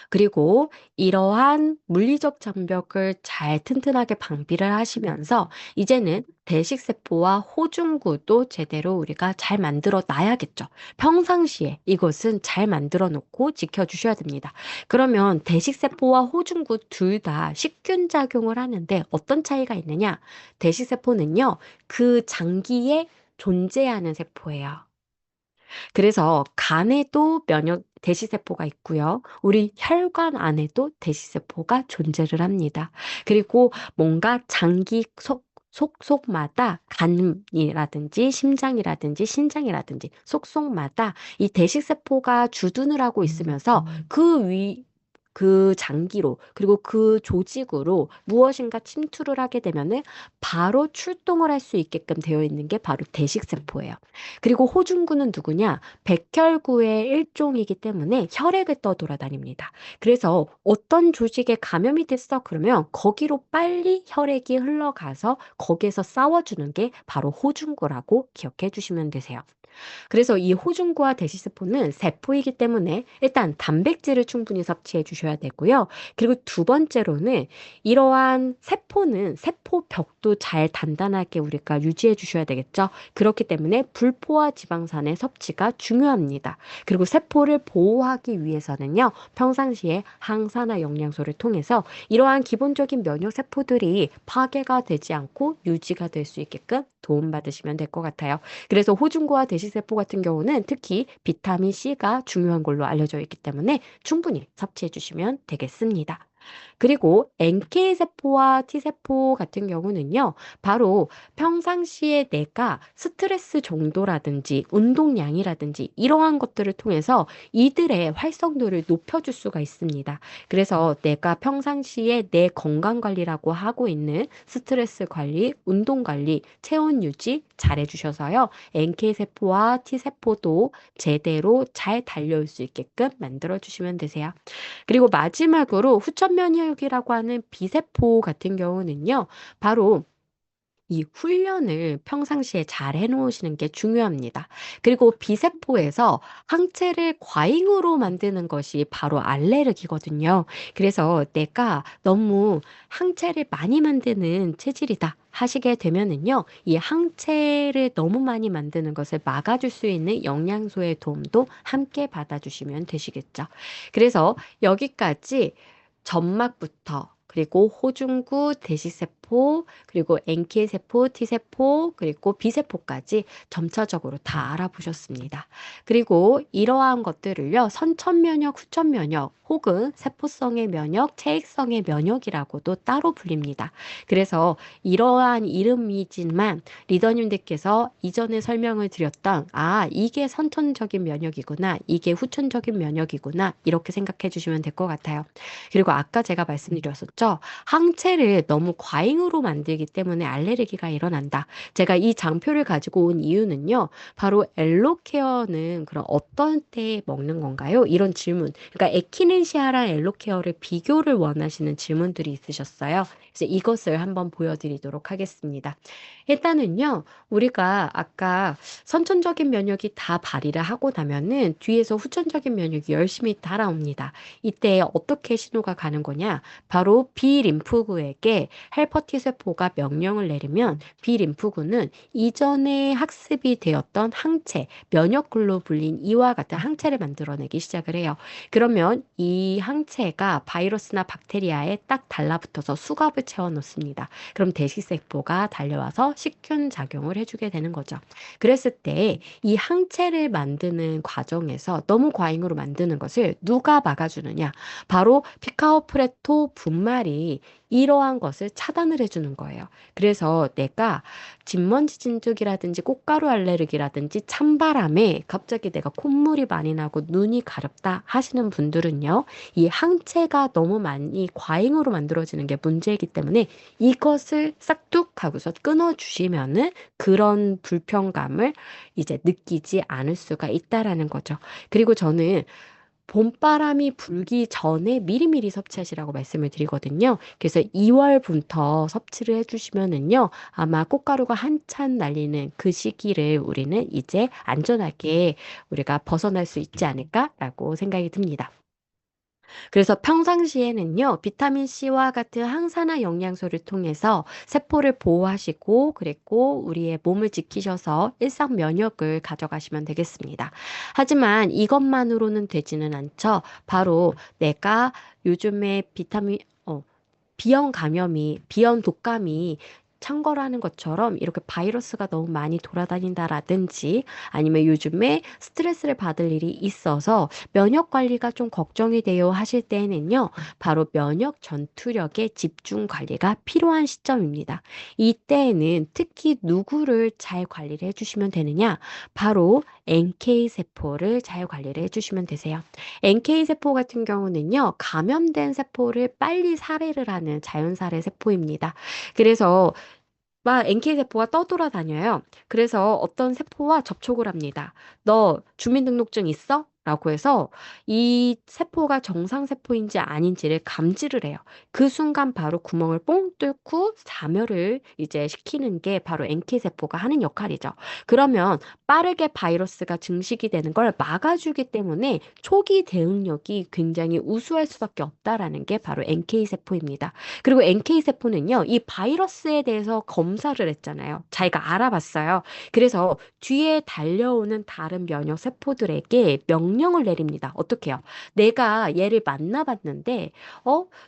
그리고 이러한 물리적 장벽을 잘 튼튼하게 방비를 하시면서 이제는 대식세포와 호중구도 제대로 우리가 잘 만들어 놔야겠죠. 평상시에 이것은 잘 만들어 놓고 지켜주셔야 됩니다. 그러면 대식세포와 호중구 둘 다 식균 작용을 하는데 어떤 차이가 있느냐? 대식세포는요, 그 장기에 존재하는 세포예요. 그래서 간에도 대시세포가 있고요. 우리 혈관 안에도 대시세포가 존재를 합니다. 그리고 뭔가 장기 속속마다 간이라든지 심장이라든지 신장이라든지 속속마다 이 대식세포가 주둔을 하고 있으면서 그 장기로 그리고 그 조직으로 무엇인가 침투를 하게 되면은 바로 출동을 할 수 있게끔 되어 있는 게 바로 대식세포예요. 그리고 호중구는 누구냐? 백혈구의 일종이기 때문에 혈액을 떠돌아다닙니다. 그래서 어떤 조직에 감염이 됐어? 그러면 거기로 빨리 혈액이 흘러가서 거기에서 싸워주는 게 바로 호중구라고 기억해 주시면 되세요. 그래서 이 호중구와 대시세포는 세포이기 때문에 일단 단백질을 충분히 섭취해 주셔야 되고요. 그리고 두 번째로는 이러한 세포는 세포벽도 잘 단단하게 우리가 유지해 주셔야 되겠죠. 그렇기 때문에 불포화 지방산의 섭취가 중요합니다. 그리고 세포를 보호하기 위해서는요, 평상시에 항산화 영양소를 통해서 이러한 기본적인 면역 세포들이 파괴가 되지 않고 유지가 될 수 있게끔 도움받으시면 될 것 같아요. 그래서 호중구와 대시세포 같은 경우는 특히 비타민 C가 중요한 걸로 알려져 있기 때문에 충분히 섭취해 주시면 되겠습니다. 그리고 NK세포와 T세포 같은 경우는요, 바로 평상시에 내가 스트레스 정도라든지 운동량이라든지 이러한 것들을 통해서 이들의 활성도를 높여줄 수가 있습니다. 그래서 내가 평상시에 내 건강 관리라고 하고 있는 스트레스 관리, 운동 관리, 체온 유지 잘해 주셔서요, NK세포와 T세포도 제대로 잘 달려올 수 있게끔 만들어 주시면 되세요. 그리고 마지막으로 후천 면역이라고 하는 비세포 같은 경우는요, 바로 이 훈련을 평상시에 잘 해놓으시는 게 중요합니다. 그리고 비세포에서 항체를 과잉으로 만드는 것이 바로 알레르기거든요. 그래서 내가 너무 항체를 많이 만드는 체질이다 하시게 되면은요, 이 항체를 너무 많이 만드는 것을 막아줄 수 있는 영양소의 도움도 함께 받아주시면 되시겠죠. 그래서 여기까지 점막부터 그리고 호중구, 대시세포, 그리고 NK세포, T세포, 그리고 B세포까지 점차적으로 다 알아보셨습니다. 그리고 이러한 것들을요, 선천면역, 후천면역, 혹은 세포성의 면역, 체액성의 면역이라고도 따로 불립니다. 그래서 이러한 이름이지만 리더님들께서 이전에 설명을 드렸던, 이게 선천적인 면역이구나, 이게 후천적인 면역이구나, 이렇게 생각해 주시면 될 것 같아요. 그리고 아까 제가 말씀드렸었죠. 항체를 너무 과잉으로 만들기 때문에 알레르기가 일어난다. 제가 이 장표를 가지고 온 이유는요, 바로 엘로케어는 그럼 어떤 때에 먹는 건가요? 이런 질문. 그러니까 에키넨시아랑 엘로케어를 비교를 원하시는 질문들이 있으셨어요. 그래서 이것을 한번 보여드리도록 하겠습니다. 일단은요, 우리가 아까 선천적인 면역이 다 발휘를 하고 나면은 뒤에서 후천적인 면역이 열심히 따라옵니다. 이때 어떻게 신호가 가는 거냐? 바로 B림프구에게 헬퍼 T세포가 명령을 내리면 B림프구는 이전에 학습이 되었던 항체, 면역글로 불린 이와 같은 항체를 만들어내기 시작을 해요. 그러면 이 항체가 바이러스나 박테리아에 딱 달라붙어서 수갑을 채워놓습니다. 그럼 대식세포가 달려와서 식균 작용을 해주게 되는 거죠. 그랬을 때 이 항체를 만드는 과정에서 너무 과잉으로 만드는 것을 누가 막아주느냐? 바로 피카오프레토 분말 역할이 이러한 것을 차단을 해주는 거예요. 그래서 내가 진먼지 진드기라든지 꽃가루 알레르기라든지 찬바람에 갑자기 내가 콧물이 많이 나고 눈이 가렵다 하시는 분들은요, 이 항체가 너무 많이 과잉으로 만들어지는 게 문제이기 때문에 이것을 싹둑 하고서 끊어주시면은 그런 불편감을 이제 느끼지 않을 수가 있다라는 거죠. 그리고 저는 봄바람이 불기 전에 미리미리 섭취하시라고 말씀을 드리거든요. 그래서 2월부터 섭취를 해주시면은요, 아마 꽃가루가 한참 날리는 그 시기를 우리는 이제 안전하게 우리가 벗어날 수 있지 않을까라고 생각이 듭니다. 그래서 평상시에는요, 비타민 C와 같은 항산화 영양소를 통해서 세포를 보호하시고, 그리고 우리의 몸을 지키셔서 일상 면역을 가져가시면 되겠습니다. 하지만 이것만으로는 되지는 않죠. 바로 내가 요즘에 비형 독감이 창궐하는 것처럼 이렇게 바이러스가 너무 많이 돌아다닌다라든지 아니면 요즘에 스트레스를 받을 일이 있어서 면역 관리가 좀 걱정이 돼요 하실 때에는요, 바로 면역 전투력의 집중 관리가 필요한 시점입니다. 이때에는 특히 누구를 잘 관리를 해주시면 되느냐? 바로 NK세포를 잘 관리를 해주시면 되세요. NK세포 같은 경우는요, 감염된 세포를 빨리 살해를 하는 자연살해 세포입니다. 그래서 막 NK세포가 떠돌아다녀요. 그래서 어떤 세포와 접촉을 합니다. 너 주민등록증 있어? 라고 해서 이 세포가 정상세포인지 아닌지를 감지를 해요. 그 순간 바로 구멍을 뽕 뚫고 자멸을 이제 시키는 게 바로 NK세포가 하는 역할이죠. 그러면 빠르게 바이러스가 증식이 되는 걸 막아주기 때문에 초기 대응력이 굉장히 우수할 수밖에 없다라는 게 바로 NK세포입니다. 그리고 NK세포는요, 이 바이러스에 대해서 검사를 했잖아요. 자기가 알아봤어요. 그래서 뒤에 달려오는 다른 면역 세포들에게 명령을 내립니다. 어떻게 해요? 내가 얘를 만나봤는데,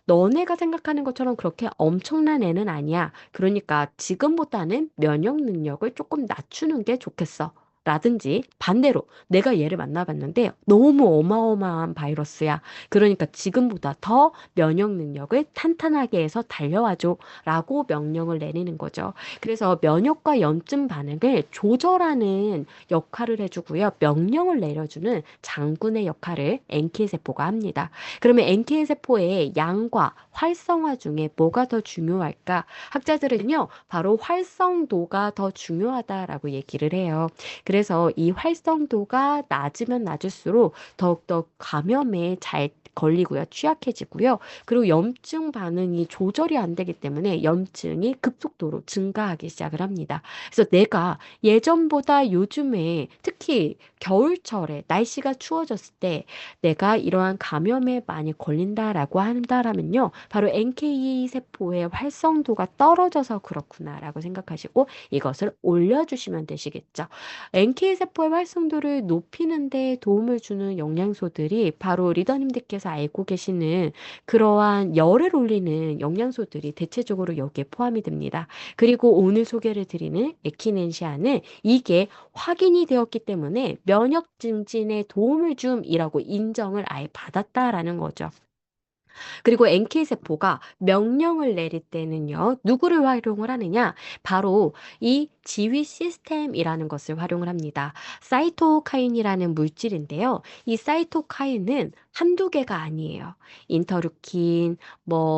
너네가 생각하는 것처럼 그렇게 엄청난 애는 아니야. 그러니까 지금보다는 면역 능력을 조금 낮추는 게 좋겠어. 라든지 반대로 내가 얘를 만나봤는데 너무 어마어마한 바이러스야. 그러니까 지금보다 더 면역 능력을 탄탄하게 해서 달려와줘 라고 명령을 내리는 거죠. 그래서 면역과 염증 반응을 조절하는 역할을 해주고요. 명령을 내려주는 장군의 역할을 NK세포가 합니다. 그러면 NK세포의 양과 활성화 중에 뭐가 더 중요할까? 학자들은요, 바로 활성도가 더 중요하다라고 얘기를 해요. 그래서 이 활성도가 낮으면 낮을수록 더욱더 감염에 잘 걸리고요. 취약해지고요. 그리고 염증 반응이 조절이 안 되기 때문에 염증이 급속도로 증가하기 시작을 합니다. 그래서 내가 예전보다 요즘에 특히 겨울철에 날씨가 추워졌을 때 내가 이러한 감염에 많이 걸린다라고 한다라면요, 바로 NK 세포의 활성도가 떨어져서 그렇구나라고 생각하시고 이것을 올려주시면 되시겠죠. NK 세포의 활성도를 높이는 데 도움을 주는 영양소들이 바로 리더님들께서 알고 계시는 그러한 열을 올리는 영양소들이 대체적으로 여기에 포함이 됩니다. 그리고 오늘 소개를 드리는 에키넨시아는 이게 확인이 되었기 때문에 면역 증진에 도움을 줌이라고 인정을 아예 받았다라는 거죠. 그리고 NK세포가 명령을 내릴 때는요, 누구를 활용을 하느냐? 바로 이 지휘 시스템이라는 것을 활용을 합니다. 사이토카인이라는 물질인데요. 이 사이토카인은 한두 개가 아니에요. 인터루킨,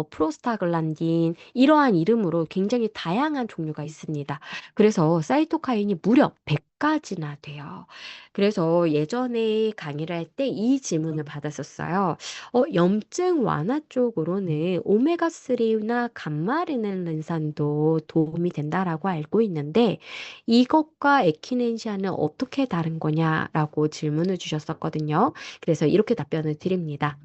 프로스타글란딘, 이러한 이름으로 굉장히 다양한 종류가 있습니다. 그래서 사이토카인이 무려 100가지나 돼요. 그래서 예전에 강의를 할 때 이 질문을 받았었어요. 염증 완화 쪽으로는 오메가3나 감마르넨산도 도움이 된다라고 알고 있는데 이것과 에키넨시아는 어떻게 다른 거냐라고 질문을 주셨었거든요. 그래서 이렇게 답변을 드립니다.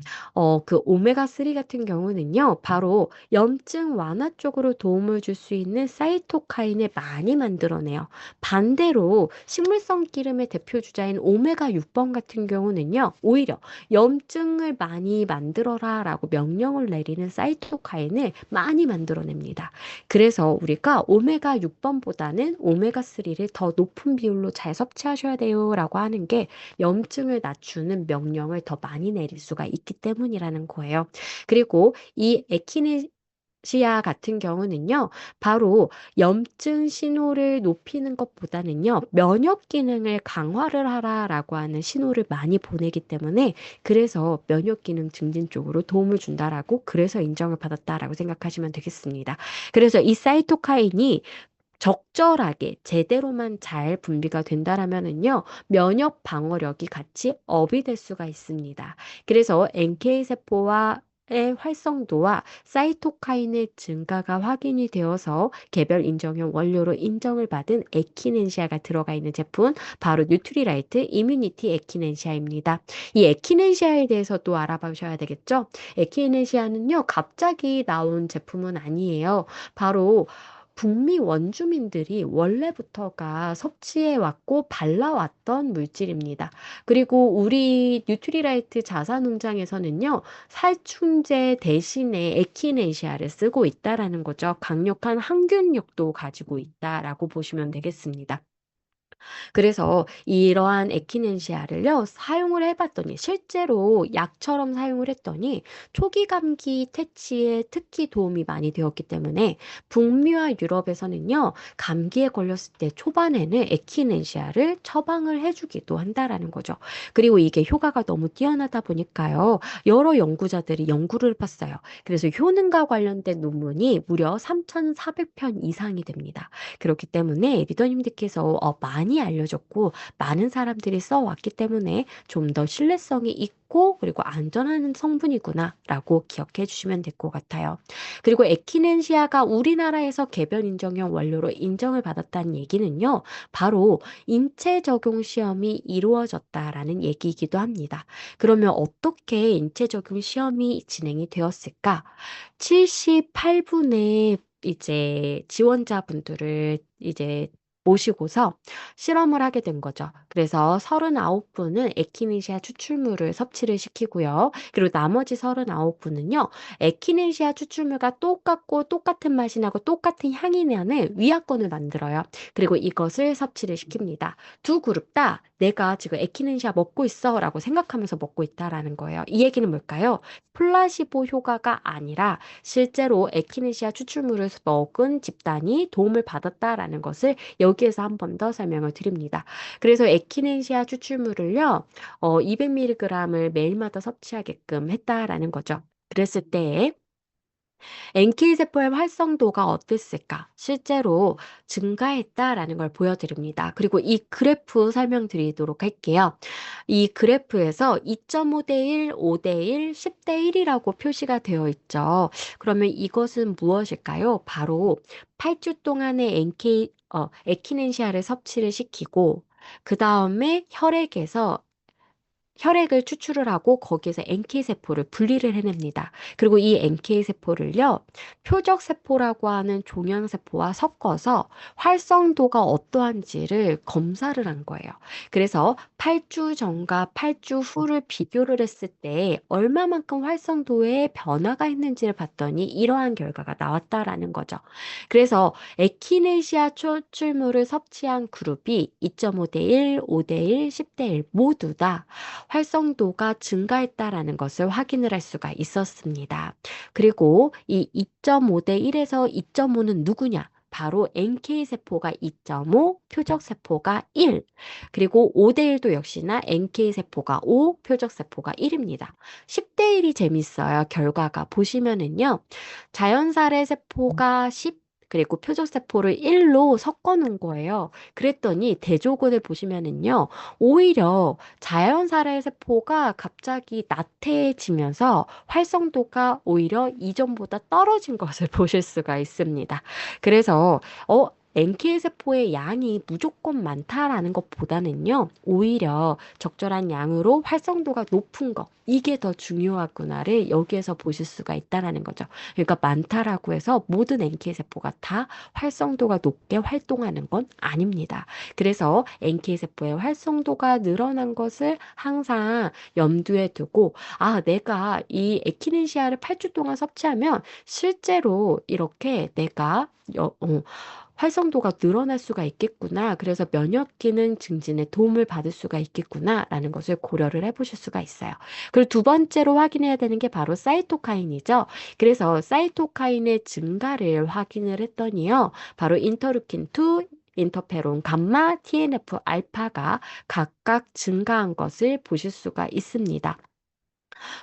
그 오메가3 같은 경우는요, 바로 염증 완화 쪽으로 도움을 줄 수 있는 사이토카인을 많이 만들어내요. 반대로 식물성 기름의 대표 주자인 오메가 6번 같은 경우는요, 오히려 염증을 많이 만들어라 라고 명령을 내리는 사이토카인을 많이 만들어냅니다. 그래서 우리가 오메가 6번보다는 오메가 3를 더 높은 비율로 잘 섭취하셔야 돼요 라고 하는 게 염증을 낮추는 명령을 더 많이 내릴 수가 있기 때문이라는 거예요. 그리고 이 시아 같은 경우는요, 바로 염증 신호를 높이는 것보다는요, 면역 기능을 강화를 하라라고 하는 신호를 많이 보내기 때문에 그래서 면역 기능 증진 쪽으로 도움을 준다라고 그래서 인정을 받았다라고 생각하시면 되겠습니다. 그래서 이 사이토카인이 적절하게 제대로만 잘 분비가 된다라면은요, 면역 방어력이 같이 업이 될 수가 있습니다. 그래서 NK 세포와 의 활성도와 사이토카인의 증가가 확인이 되어서 개별 인정형 원료로 인정을 받은 에키넨시아가 들어가 있는 제품 바로 뉴트리라이트 이뮤니티 에키넨시아입니다. 이 에키넨시아에 대해서 또 알아보셔야 되겠죠? 에키넨시아는요, 갑자기 나온 제품은 아니에요. 바로 북미 원주민들이 원래부터가 섭취해 왔고 발라왔던 물질입니다. 그리고 우리 뉴트리라이트 자사농장에서는요, 살충제 대신에 에키네시아를 쓰고 있다라는 거죠. 강력한 항균력도 가지고 있다라고 보시면 되겠습니다. 그래서 이러한 에키넨시아를요, 사용을 해봤더니, 실제로 약처럼 사용을 했더니, 초기 감기 퇴치에 특히 도움이 많이 되었기 때문에, 북미와 유럽에서는요, 감기에 걸렸을 때 초반에는 에키넨시아를 처방을 해주기도 한다라는 거죠. 그리고 이게 효과가 너무 뛰어나다 보니까요, 여러 연구자들이 연구를 봤어요. 그래서 효능과 관련된 논문이 무려 3,400편 이상이 됩니다. 그렇기 때문에 리더님들께서 많이 알려졌고 많은 사람들이 써왔기 때문에 좀 더 신뢰성이 있고 그리고 안전한 성분이구나라고 기억해 주시면 될 것 같아요. 그리고 에키넨시아가 우리나라에서 개별 인정형 원료로 인정을 받았다는 얘기는요, 바로 인체 적용 시험이 이루어졌다라는 얘기이기도 합니다. 그러면 어떻게 인체 적용 시험이 진행이 되었을까? 78분의 이제 지원자분들을 이제 모시고서 실험을 하게 된 거죠. 그래서 39분은 에키네시아 추출물을 섭취를 시키고요. 그리고 나머지 39분은요, 에키네시아 추출물과 똑같고 똑같은 맛이 나고 똑같은 향이 나는 위약권을 만들어요. 그리고 이것을 섭취를 시킵니다. 두 그룹 다 내가 지금 에키네시아 먹고 있어 라고 생각하면서 먹고 있다라는 거예요. 이 얘기는 뭘까요? 플라시보 효과가 아니라 실제로 에키네시아 추출물을 먹은 집단이 도움을 받았다라는 것을 여기에서 한 번 더 설명을 드립니다. 그래서 에키네시아 추출물을요, 200mg을 매일마다 섭취하게끔 했다라는 거죠. 그랬을 때 NK 세포의 활성도가 어땠을까? 실제로 증가했다라는 걸 보여드립니다. 그리고 이 그래프 설명드리도록 할게요. 이 그래프에서 2.5대 1, 5대 1, 10대 1이라고 표시가 되어 있죠. 그러면 이것은 무엇일까요? 바로 8주 동안의 에키넨시아를 섭취를 시키고 그 다음에 혈액을 추출을 하고 거기에서 NK세포를 분리를 해냅니다. 그리고 이 NK세포를요, 표적세포라고 하는 종양세포와 섞어서 활성도가 어떠한지를 검사를 한 거예요. 그래서 8주 전과 8주 후를 비교를 했을 때 얼마만큼 활성도에 변화가 있는지를 봤더니 이러한 결과가 나왔다라는 거죠. 그래서 에키네시아 추출물을 섭취한 그룹이 2.5대 1, 5대 1, 10대 1 모두 다 활성도가 증가했다라는 것을 확인을 할 수가 있었습니다. 그리고 이 2.5대 1에서 2.5는 누구냐? 바로 NK세포가 2.5, 표적세포가 1. 그리고 5대 1도 역시나 NK세포가 5, 표적세포가 1입니다. 10대 1이 재밌어요. 결과가 보시면은요. 자연살의 세포가 10, 그리고 표적세포를 1로 섞어 놓은 거예요. 그랬더니 대조군을 보시면은요. 오히려 자연살의 세포가 갑자기 나태해지면서 활성도가 오히려 이전보다 떨어진 것을 보실 수가 있습니다. 그래서 NK 세포의 양이 무조건 많다라는 것보다는요, 오히려 적절한 양으로 활성도가 높은 거, 이게 더 중요하구나를 여기에서 보실 수가 있다라는 거죠. 그러니까 많다라고 해서 모든 NK 세포가 다 활성도가 높게 활동하는 건 아닙니다. 그래서 NK 세포의 활성도가 늘어난 것을 항상 염두에 두고, 내가 이 에키넨시아를 8주 동안 섭취하면 실제로 이렇게 내가 활성도가 늘어날 수가 있겠구나. 그래서 면역 기능 증진에 도움을 받을 수가 있겠구나라는 것을 고려를 해보실 수가 있어요. 그리고 두 번째로 확인해야 되는 게 바로 사이토카인이죠. 그래서 사이토카인의 증가를 확인을 했더니요. 바로 인터루킨2, 인터페론 감마, TNF 알파가 각각 증가한 것을 보실 수가 있습니다.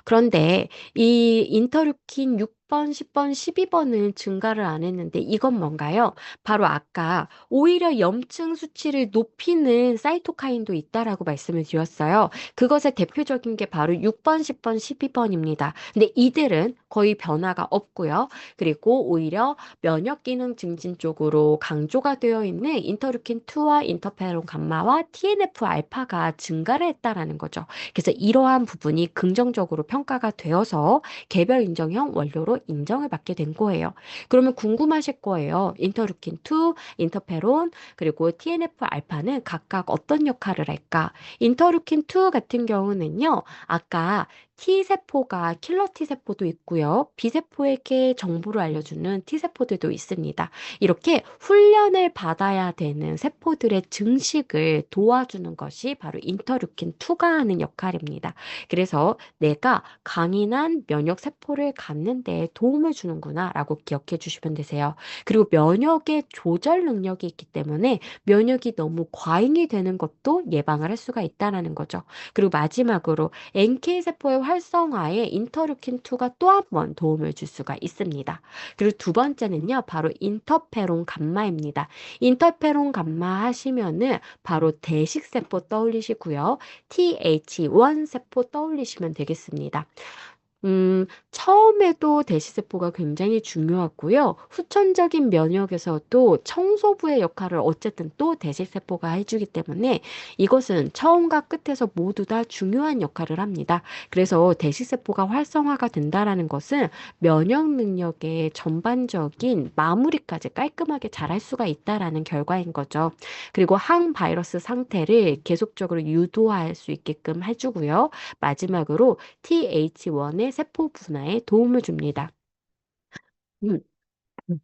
그런데 이 인터루킨 6번, 10번, 12번은 증가를 안 했는데 이건 뭔가요? 바로 아까 오히려 염증 수치를 높이는 사이토카인도 있다라고 말씀을 드렸어요. 그것의 대표적인 게 바로 6번, 10번, 12번입니다. 근데 이들은 거의 변화가 없고요. 그리고 오히려 면역 기능 증진 쪽으로 강조가 되어 있는 인터루킨 2와 인터페론 감마와 TNF 알파가 증가를 했다라는 거죠. 그래서 이러한 부분이 긍정적으로 평가가 되어서 개별 인정형 원료로 인정을 받게 된 거예요. 그러면 궁금하실 거예요. 인터루킨2, 인터페론, 그리고 TNF 알파는 각각 어떤 역할을 할까? 인터루킨2 같은 경우는요, 아까 T세포가 킬러 T세포도 있고요. B세포에게 정보를 알려주는 T세포들도 있습니다. 이렇게 훈련을 받아야 되는 세포들의 증식을 도와주는 것이 바로 인터루킨2가 하는 역할입니다. 그래서 내가 강인한 면역 세포를 갖는 데 도움을 주는구나 라고 기억해 주시면 되세요. 그리고 면역의 조절 능력이 있기 때문에 면역이 너무 과잉이 되는 것도 예방을 할 수가 있다는 거죠. 그리고 마지막으로 NK세포의 활성화에 인터루킨2가 또 한 번 도움을 줄 수가 있습니다. 그리고 두 번째는요, 바로 인터페론 감마입니다. 인터페론 감마 하시면은 바로 대식세포 떠올리시고요. TH1 세포 떠올리시면 되겠습니다. 처음에도 대시세포가 굉장히 중요하고요. 후천적인 면역에서도 청소부의 역할을 어쨌든 또 대시세포가 해주기 때문에 이것은 처음과 끝에서 모두 다 중요한 역할을 합니다. 그래서 대시세포가 활성화가 된다라는 것은 면역 능력의 전반적인 마무리까지 깔끔하게 잘할 수가 있다라는 결과인 거죠. 그리고 항바이러스 상태를 계속적으로 유도할 수 있게끔 해주고요. 마지막으로 TH1의 세포 분화에 도움을 줍니다. 음, 음.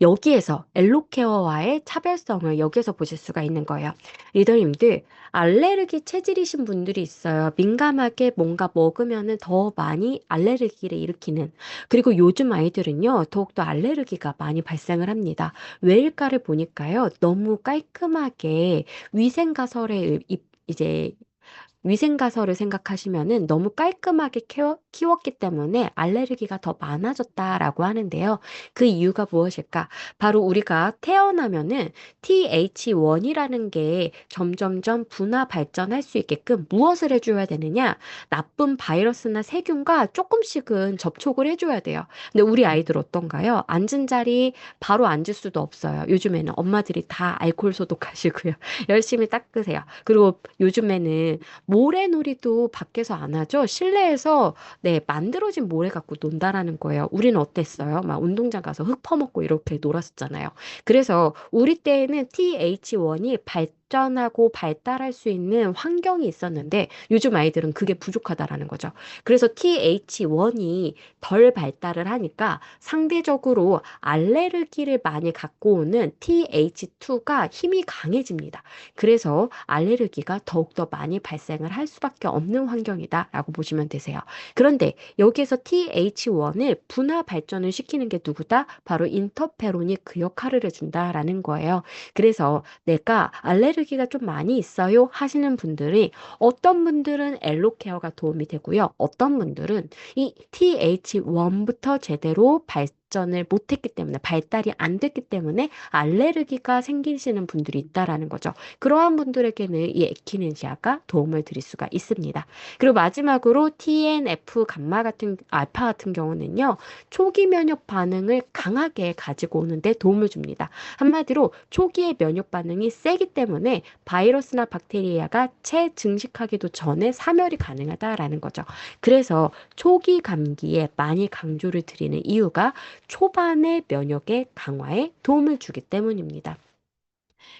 여기에서 엘로케어와의 차별성을 여기에서 보실 수가 있는 거예요. 리더님들, 알레르기 체질이신 분들이 있어요. 민감하게 뭔가 먹으면은 더 많이 알레르기를 일으키는. 그리고 요즘 아이들은요, 더욱더 알레르기가 많이 발생을 합니다. 왜일까를 보니까요, 너무 깔끔하게 위생가설에 이제 위생가설을 생각하시면은 너무 깔끔하게 키웠기 때문에 알레르기가 더 많아졌다라고 하는데요. 그 이유가 무엇일까? 바로 우리가 태어나면은 TH1이라는 게 점점점 분화 발전할 수 있게끔 무엇을 해줘야 되느냐? 나쁜 바이러스나 세균과 조금씩은 접촉을 해줘야 돼요. 근데 우리 아이들 어떤가요? 앉은 자리 바로 앉을 수도 없어요. 요즘에는 엄마들이 다 알코올 소독하시고요. 열심히 닦으세요. 그리고 요즘에는 모래놀이도 밖에서 안 하죠. 실내에서 네, 만들어진 모래 갖고 논다라는 거예요. 우리는 어땠어요? 막 운동장 가서 흙 퍼먹고 이렇게 놀았었잖아요. 그래서 우리 때에는 TH1이 발전하고 발달할 수 있는 환경이 있었는데 요즘 아이들은 그게 부족하다라는 거죠. 그래서 TH1이 덜 발달을 하니까 상대적으로 알레르기를 많이 갖고 오는 TH2가 힘이 강해집니다. 그래서 알레르기가 더욱더 많이 발생을 할 수밖에 없는 환경이다라고 보시면 되세요. 그런데 여기에서 TH1을 분화 발전을 시키는 게 누구다? 바로 인터페론이 그 역할을 해준다라는 거예요. 그래서 내가 알레르기가 좀 많이 있어요 하시는 분들이 어떤 분들은 엘로케어가 도움이 되고요. 어떤 분들은 이 TH1부터 제대로 발전을 못했기 때문에 발달이 안 됐기 때문에 알레르기가 생기시는 분들이 있다라는 거죠. 그러한 분들에게는 이 에키네지아가 도움을 드릴 수가 있습니다. 그리고 마지막으로 TNF 감마 같은 알파 같은 경우는요. 초기 면역 반응을 강하게 가지고 오는데 도움을 줍니다. 한마디로 초기의 면역 반응이 세기 때문에 바이러스나 박테리아가 채 증식하기도 전에 사멸이 가능하다라는 거죠. 그래서 초기 감기에 많이 강조를 드리는 이유가 초반의 면역의 강화에 도움을 주기 때문입니다.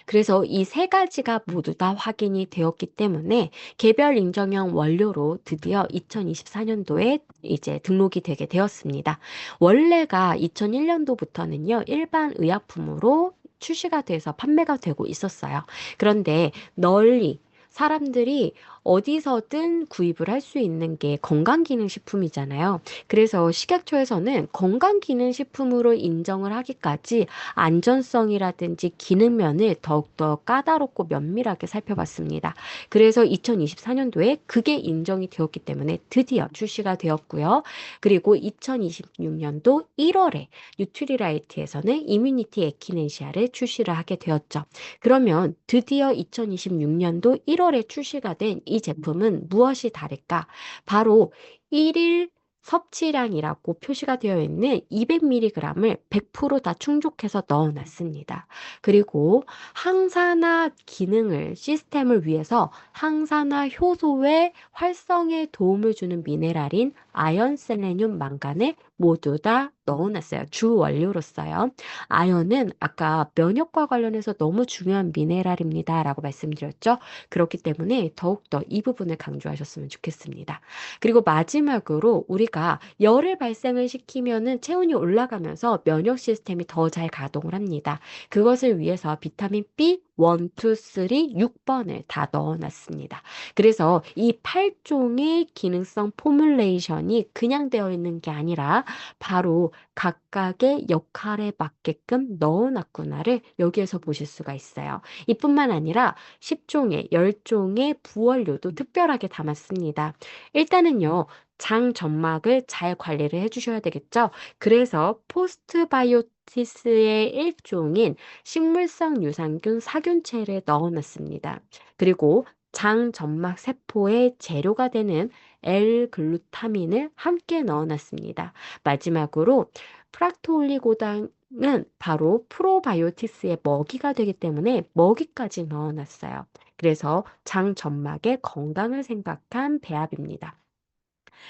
그래서 이 세 가지가 모두 다 확인이 되었기 때문에 개별 인정형 원료로 드디어 2024년도에 이제 등록이 되게 되었습니다. 원래가 2001년도부터는요, 일반 의약품으로 출시가 돼서 판매가 되고 있었어요. 그런데 널리 사람들이 어디서든 구입을 할 수 있는 게 건강기능식품이잖아요. 그래서 식약처에서는 건강기능식품으로 인정을 하기까지 안전성이라든지 기능면을 더욱더 까다롭고 면밀하게 살펴봤습니다. 그래서 2024년도에 그게 인정이 되었기 때문에 드디어 출시가 되었고요. 그리고 2026년도 1월에 뉴트리라이트에서는 이뮤니티 에키넨시아를 출시를 하게 되었죠. 그러면 드디어 2026년도 1월에 출시가 된 이 제품은 무엇이 다를까? 바로 1일 섭취량이라고 표시가 되어 있는 200mg을 100%다 충족해서 넣어놨습니다. 그리고 항산화 기능을 시스템을 위해서 항산화 효소의 활성에 도움을 주는 미네랄인 아연, 셀레늄, 망간을 모두 다 넣어놨어요. 주 원료로서요. 아연은 아까 면역과 관련해서 너무 중요한 미네랄입니다. 라고 말씀드렸죠. 그렇기 때문에 더욱더 이 부분을 강조하셨으면 좋겠습니다. 그리고 마지막으로 우리가 열을 발생을 시키면은 체온이 올라가면서 면역 시스템이 더 잘 가동을 합니다. 그것을 위해서 비타민 B 1, 2, 3, 6번을 다 넣어놨습니다. 그래서 이 8종의 기능성 포뮬레이션이 그냥 되어 있는 게 아니라 바로 각각의 역할에 맞게끔 넣어놨구나를 여기에서 보실 수가 있어요. 이뿐만 아니라 10종의, 10종의 부원료도 특별하게 담았습니다. 일단은요, 장 점막을 잘 관리를 해주셔야 되겠죠? 그래서 포스트바이오티스의 일종인 식물성 유산균 사균체를 넣어놨습니다. 그리고 장 점막 세포의 재료가 되는 L글루타민을 함께 넣어놨습니다. 마지막으로 프락토올리고당은 바로 프로바이오티스의 먹이가 되기 때문에 먹이까지 넣어놨어요. 그래서 장 점막의 건강을 생각한 배합입니다.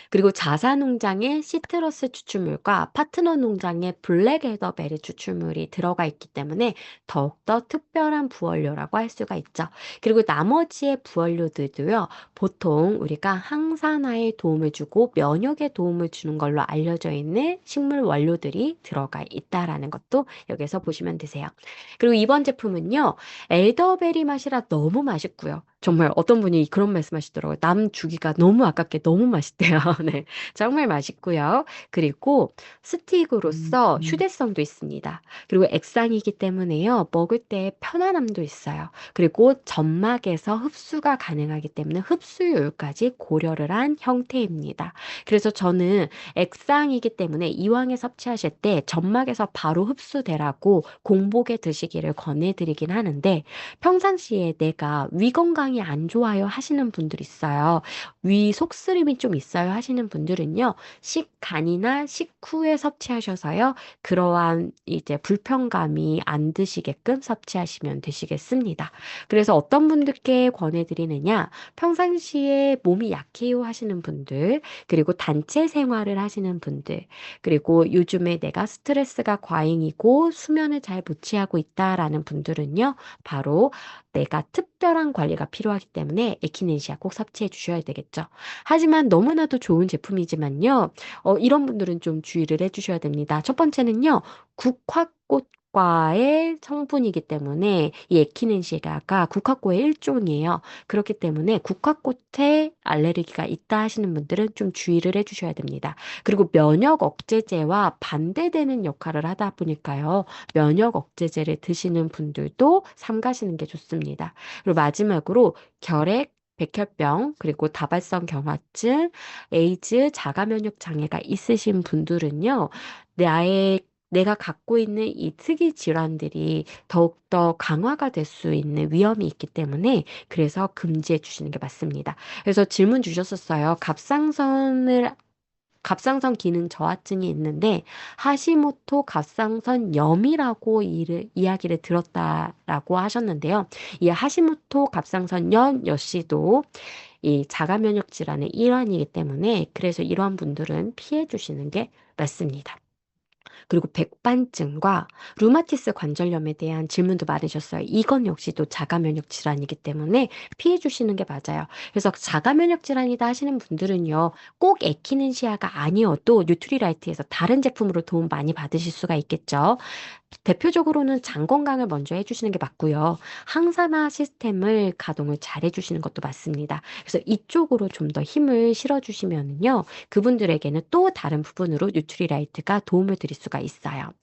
그리고 자사 농장의 시트러스 추출물과 파트너 농장의 블랙 에더베리 추출물이 들어가 있기 때문에 더욱더 특별한 부원료라고 할 수가 있죠. 그리고 나머지의 부원료들도요, 보통 우리가 항산화에 도움을 주고 면역에 도움을 주는 걸로 알려져 있는 식물 원료들이 들어가 있다라는 것도 여기서 보시면 되세요. 그리고 이번 제품은요, 엘더베리 맛이라 너무 맛있고요. 정말 어떤 분이 그런 말씀하시더라고요. 남 주기가 너무 아깝게 너무 맛있대요. 네, 정말 맛있고요. 그리고 스틱으로서 휴대성도 있습니다. 그리고 액상이기 때문에요. 먹을 때 편안함도 있어요. 그리고 점막에서 흡수가 가능하기 때문에 흡수율까지 고려를 한 형태입니다. 그래서 저는 액상이기 때문에 이왕에 섭취하실 때 점막에서 바로 흡수되라고 공복에 드시기를 권해드리긴 하는데 평상시에 내가 위 건강이 안 좋아요 하시는 분들 있어요. 위 속쓰림이 좀 있어요 하시는 분들은요. 식간이나 식후에 섭취하셔서요. 그러한 이제 불편감이 안 드시게끔 섭취하시면 되시겠습니다. 그래서 어떤 분들께 권해드리느냐? 평상시에 몸이 약해요 하시는 분들, 그리고 단체 생활을 하시는 분들, 그리고 요즘에 내가 스트레스가 과잉이고 수면을 잘 못 취하고 있다라는 분들은요. 바로 내가 특별한 관리가 필요하기 때문에 에키넨시아 꼭 섭취해 주셔야 되겠죠. 하지만 너무나도 좋은 제품이지만요. 이런 분들은 좀 주의를 해 주셔야 됩니다. 첫 번째는요. 국화꽃과의 성분이기 때문에 이 에키넨시아가 국화꽃의 일종이에요. 그렇기 때문에 국화꽃에 알레르기가 있다 하시는 분들은 좀 주의를 해 주셔야 됩니다. 그리고 면역 억제제와 반대되는 역할을 하다 보니까요. 면역 억제제를 드시는 분들도 삼가시는 게 좋습니다. 그리고 마지막으로 결핵, 백혈병, 그리고 다발성 경화증, 에이즈, 자가 면역 장애가 있으신 분들은요. 내가 갖고 있는 이 특이 질환들이 더욱더 강화가 될 수 있는 위험이 있기 때문에 그래서 금지해 주시는 게 맞습니다. 그래서 질문 주셨었어요. 갑상선 기능 저하증이 있는데 하시모토 갑상선염이라고 이야기를 들었다라고 하셨는데요. 이 하시모토 갑상선염 역시도 이 자가 면역 질환의 일환이기 때문에 그래서 이러한 분들은 피해 주시는 게 맞습니다. 그리고 백반증과 루마티스 관절염에 대한 질문도 많으셨어요. 이건 역시도 자가 면역 질환이기 때문에 피해 주시는 게 맞아요. 그래서 자가 면역 질환이다 하시는 분들은요. 꼭 에키넨시아가 아니어도 뉴트리라이트에서 다른 제품으로 도움 많이 받으실 수가 있겠죠. 대표적으로는 장 건강을 먼저 해주시는 게 맞고요. 항산화 시스템을 가동을 잘 해주시는 것도 맞습니다. 그래서 이쪽으로 좀 더 힘을 실어주시면은요, 그분들에게는 또 다른 부분으로 뉴트리라이트가 도움을 드릴 수가 있어요.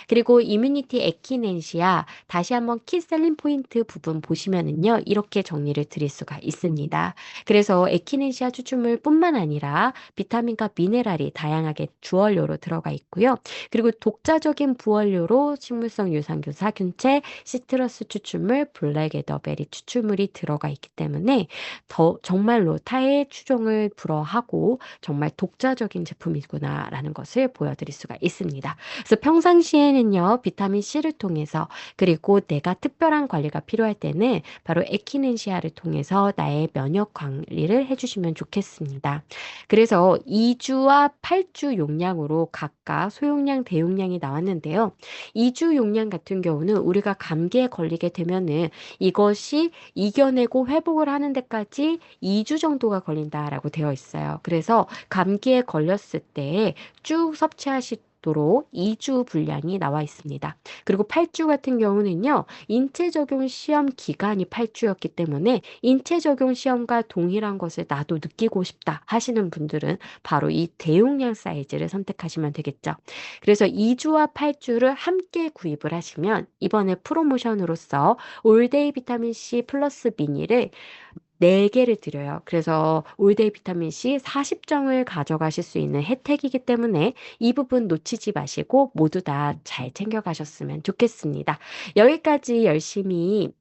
그리고 이뮤니티 에키넨시아, 다시 한번 키 셀링 포인트 부분 보시면은요, 이렇게 정리를 드릴 수가 있습니다. 그래서 에키넨시아 추출물뿐만 아니라 비타민과 미네랄이 다양하게 주원료로 들어가 있고요. 그리고 독자적인 부원료로 식물성 유산균 사균체, 시트러스 추출물, 블랙 에더베리 추출물이 들어가 있기 때문에 더 정말로 타의 추종을 불허하고 정말 독자적인 제품이구나라는 것을 보여드릴 수가 있습니다. 그래서 평상시에는요, 비타민 C를 통해서 그리고 내가 특별한 관리가 필요할 때는 바로 에키넨시아를 통해서 나의 면역 관리를 해주시면 좋겠습니다. 그래서 2주와 8주 용량으로 각각 소용량, 대용량이 나왔는데요. 2주 용량 같은 경우는 우리가 감기에 걸리게 되면은 이것이 이겨내고 회복을 하는 데까지 2주 정도가 걸린다라고 되어 있어요. 그래서 감기에 걸렸을 때 쭉 섭취하시도록 2주 분량이 나와 있습니다. 그리고 8주 같은 경우는요, 인체 적용 시험 기간이 8주였기 때문에 인체 적용 시험과 동일한 것을 나도 느끼고 싶다 하시는 분들은 바로 이 대용량 사이즈를 선택하시면 되겠죠. 그래서 2주와 8주를 함께 구입을 하시면 이번에 프로모션으로서 올데이 비타민 C 플러스 미니를 4개를 드려요. 그래서 올데이 비타민 C 40정을 가져가실 수 있는 혜택이기 때문에 이 부분 놓치지 마시고 모두 다 잘 챙겨가셨으면 좋겠습니다. 여기까지 열심히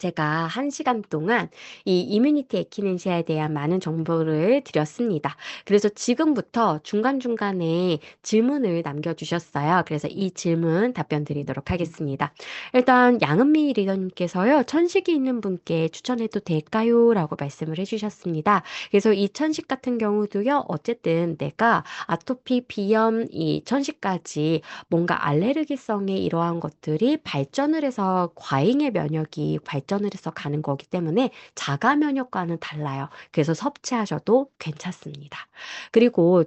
제가 1시간 동안 이 이뮤니티 에키넨시아에 대한 많은 정보를 드렸습니다. 그래서 지금부터 중간중간에 질문을 남겨주셨어요. 그래서 이 질문 답변 드리도록 하겠습니다. 일단 양은미 리더님께서요, 천식이 있는 분께 추천해도 될까요? 라고 말씀을 해주셨습니다. 그래서 이 천식 같은 경우도요, 어쨌든 내가 아토피, 비염, 이 천식까지 뭔가 알레르기성의 이러한 것들이 발전을 해서 과잉의 면역이 발전을 해서 가는 거기 때문에 자가 면역과는 달라요. 그래서 섭취하셔도 괜찮습니다. 그리고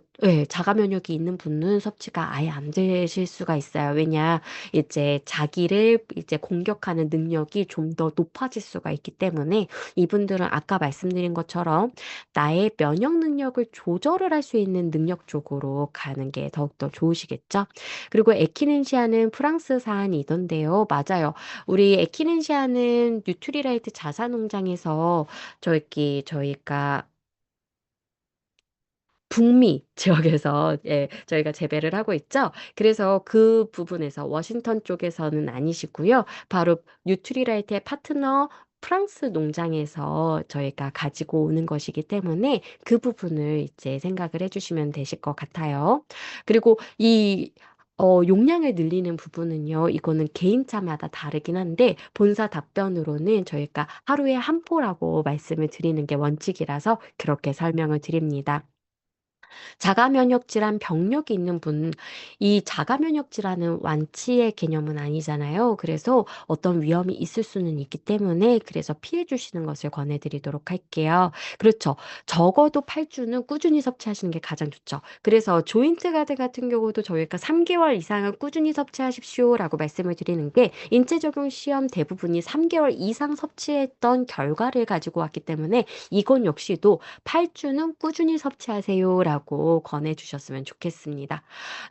자가 면역이 있는 분은 섭취가 아예 안 되실 수가 있어요. 왜냐, 이제 자기를 이제 공격하는 능력이 좀 더 높아질 수가 있기 때문에 이분들은 아까 말씀드린 것처럼 나의 면역 능력을 조절을 할 수 있는 능력 쪽으로 가는 게 더욱더 좋으시겠죠? 그리고 에키넨시아는 프랑스산이던데요. 맞아요. 우리 에키넨시아는 뉴트리라이트 자사농장에서 저희가 북미 지역에서 저희가 재배를 하고 있죠. 그래서 그 부분에서 워싱턴 쪽에서는 아니시고요. 바로 뉴트리라이트의 파트너 프랑스 농장에서 저희가 가지고 오는 것이기 때문에 그 부분을 이제 생각을 해주시면 되실 것 같아요. 그리고 이 용량을 늘리는 부분은요, 이거는 개인차마다 다르긴 한데, 본사 답변으로는 저희가 하루에 한 포라고 말씀을 드리는 게 원칙이라서 그렇게 설명을 드립니다. 자가면역 질환 병력이 있는 분, 이 자가면역 질환은 완치의 개념은 아니잖아요. 그래서 어떤 위험이 있을 수는 있기 때문에 그래서 피해 주시는 것을 권해드리도록 할게요. 그렇죠. 적어도 8주는 꾸준히 섭취하시는 게 가장 좋죠. 그래서 조인트 가드 같은 경우도 저희가 3개월 이상은 꾸준히 섭취하십시오라고 말씀을 드리는 게 인체 적용 시험 대부분이 3개월 이상 섭취했던 결과를 가지고 왔기 때문에 이건 역시도 8주는 꾸준히 섭취하세요라고 권해주셨으면 좋겠습니다.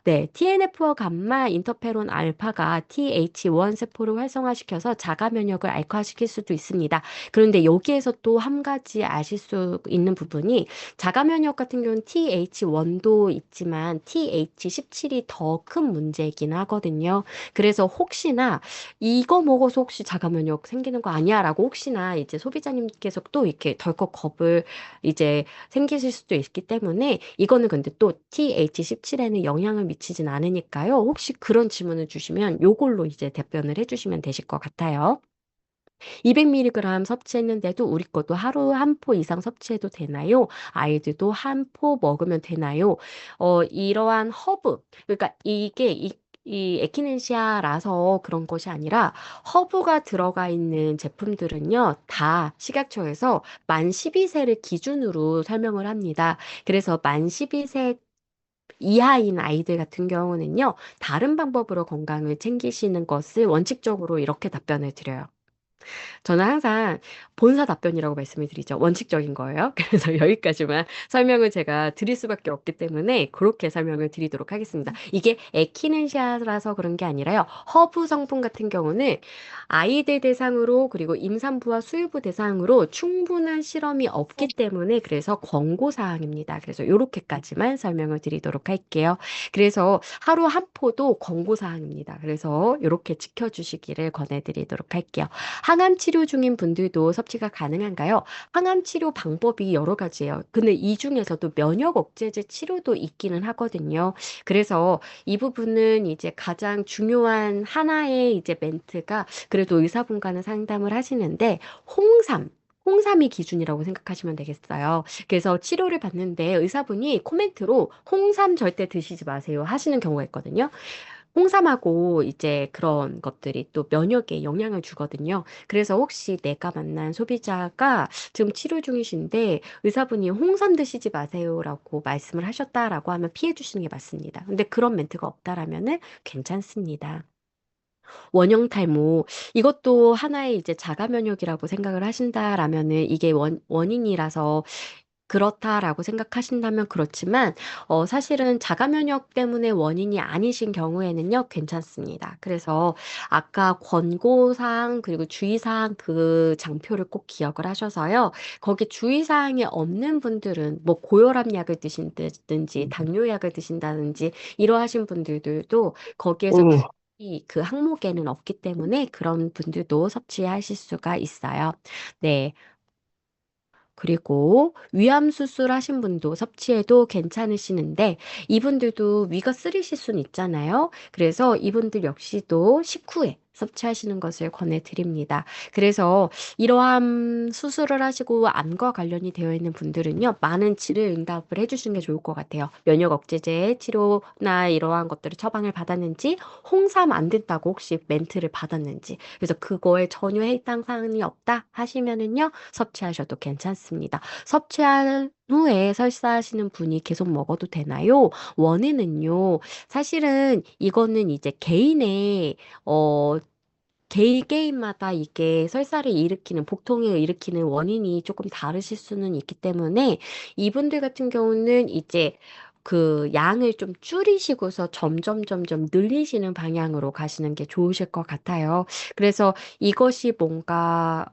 네, TNF 감마 인터페론 알파가 TH1 세포를 활성화시켜서 자가 면역을 알파시킬 수도 있습니다. 그런데 여기에서 또 한 가지 아실 수 있는 부분이 자가 면역 같은 경우는 TH1도 있지만 TH17이 더 큰 문제이긴 하거든요. 그래서 혹시나 이거 먹어서 혹시 자가 면역 생기는 거 아니야라고 혹시나 이제 소비자님께서 또 이렇게 덜컥 겁을 이제 생기실 수도 있기 때문에 이거는 근데 또 TH17에는 영향을 미치진 않으니까요. 혹시 그런 질문을 주시면 요걸로 이제 답변을 해주시면 되실 것 같아요. 200mg 섭취했는데도 우리 것도 하루 한 포 이상 섭취해도 되나요? 아이들도 한 포 먹으면 되나요? 이러한 허브, 그러니까 이게 이 에키넨시아라서 그런 것이 아니라 허브가 들어가 있는 제품들은요, 다 식약처에서 만 12세를 기준으로 설명을 합니다. 그래서 만 12세 이하인 아이들 같은 경우는요, 다른 방법으로 건강을 챙기시는 것을 원칙적으로 이렇게 답변을 드려요. 저는 항상 본사 답변이라고 말씀을 드리죠. 원칙적인 거예요. 그래서 여기까지만 설명을 제가 드릴 수밖에 없기 때문에 그렇게 설명을 드리도록 하겠습니다. 이게 에키넨시아라서 그런 게 아니라요. 허브 성분 같은 경우는 아이들 대상으로 그리고 임산부와 수유부 대상으로 충분한 실험이 없기 때문에 그래서 권고 사항입니다. 그래서 이렇게까지만 설명을 드리도록 할게요. 그래서 하루 한 포도 권고 사항입니다. 그래서 이렇게 지켜주시기를 권해드리도록 할게요. 항암 치료 중인 분들도 섭취가 가능한가요? 항암 치료 방법이 여러 가지예요. 근데 이 중에서도 면역 억제제 치료도 있기는 하거든요. 그래서 이 부분은 이제 가장 중요한 하나의 이제 멘트가 그래도 의사분과는 상담을 하시는데 홍삼이 기준이라고 생각하시면 되겠어요. 그래서 치료를 받는데 의사분이 코멘트로 홍삼 절대 드시지 마세요 하시는 경우가 있거든요. 홍삼하고 이제 그런 것들이 또 면역에 영향을 주거든요. 그래서 혹시 내가 만난 소비자가 지금 치료 중이신데 의사분이 홍삼 드시지 마세요라고 말씀을 하셨다라고 하면 피해 주시는 게 맞습니다. 근데 그런 멘트가 없다라면은 괜찮습니다. 원형 탈모 이것도 하나의 이제 자가 면역이라고 생각을 하신다라면은 이게 원인이라서 그렇다라고 생각하신다면 그렇지만 사실은 자가 면역 때문에 원인이 아니신 경우에는요 괜찮습니다. 그래서 아까 권고사항 그리고 주의사항 그 장표를 꼭 기억을 하셔서요. 거기 주의사항이 없는 분들은 뭐 고혈압 약을 드신다든지 당뇨약을 드신다든지 이러하신 분들도 거기에서 그 항목에는 없기 때문에 그런 분들도 섭취하실 수가 있어요. 네. 그리고 위암 수술하신 분도 섭취해도 괜찮으시는데 이분들도 위가 쓰리실 수는 있잖아요. 그래서 이분들 역시도 식후에 섭취하시는 것을 권해드립니다. 그래서 이러한 수술을 하시고 암과 관련이 되어 있는 분들은요, 많은 질의 응답을 해주시는 게 좋을 것 같아요. 면역 억제제 치료나 이러한 것들을 처방을 받았는지, 홍삼 안 된다고 혹시 멘트를 받았는지, 그래서 그거에 전혀 해당 사항이 없다 하시면은요, 섭취하셔도 괜찮습니다. 섭취한 후에 설사하시는 분이 계속 먹어도 되나요? 원인은요, 사실은 이거는 이제 어, 개인마다 이게 설사를 일으키는, 복통을 일으키는 원인이 조금 다르실 수는 있기 때문에 이분들 같은 경우는 이제 그 양을 좀 줄이시고서 점점 늘리시는 방향으로 가시는 게 좋으실 것 같아요. 그래서 이것이 뭔가,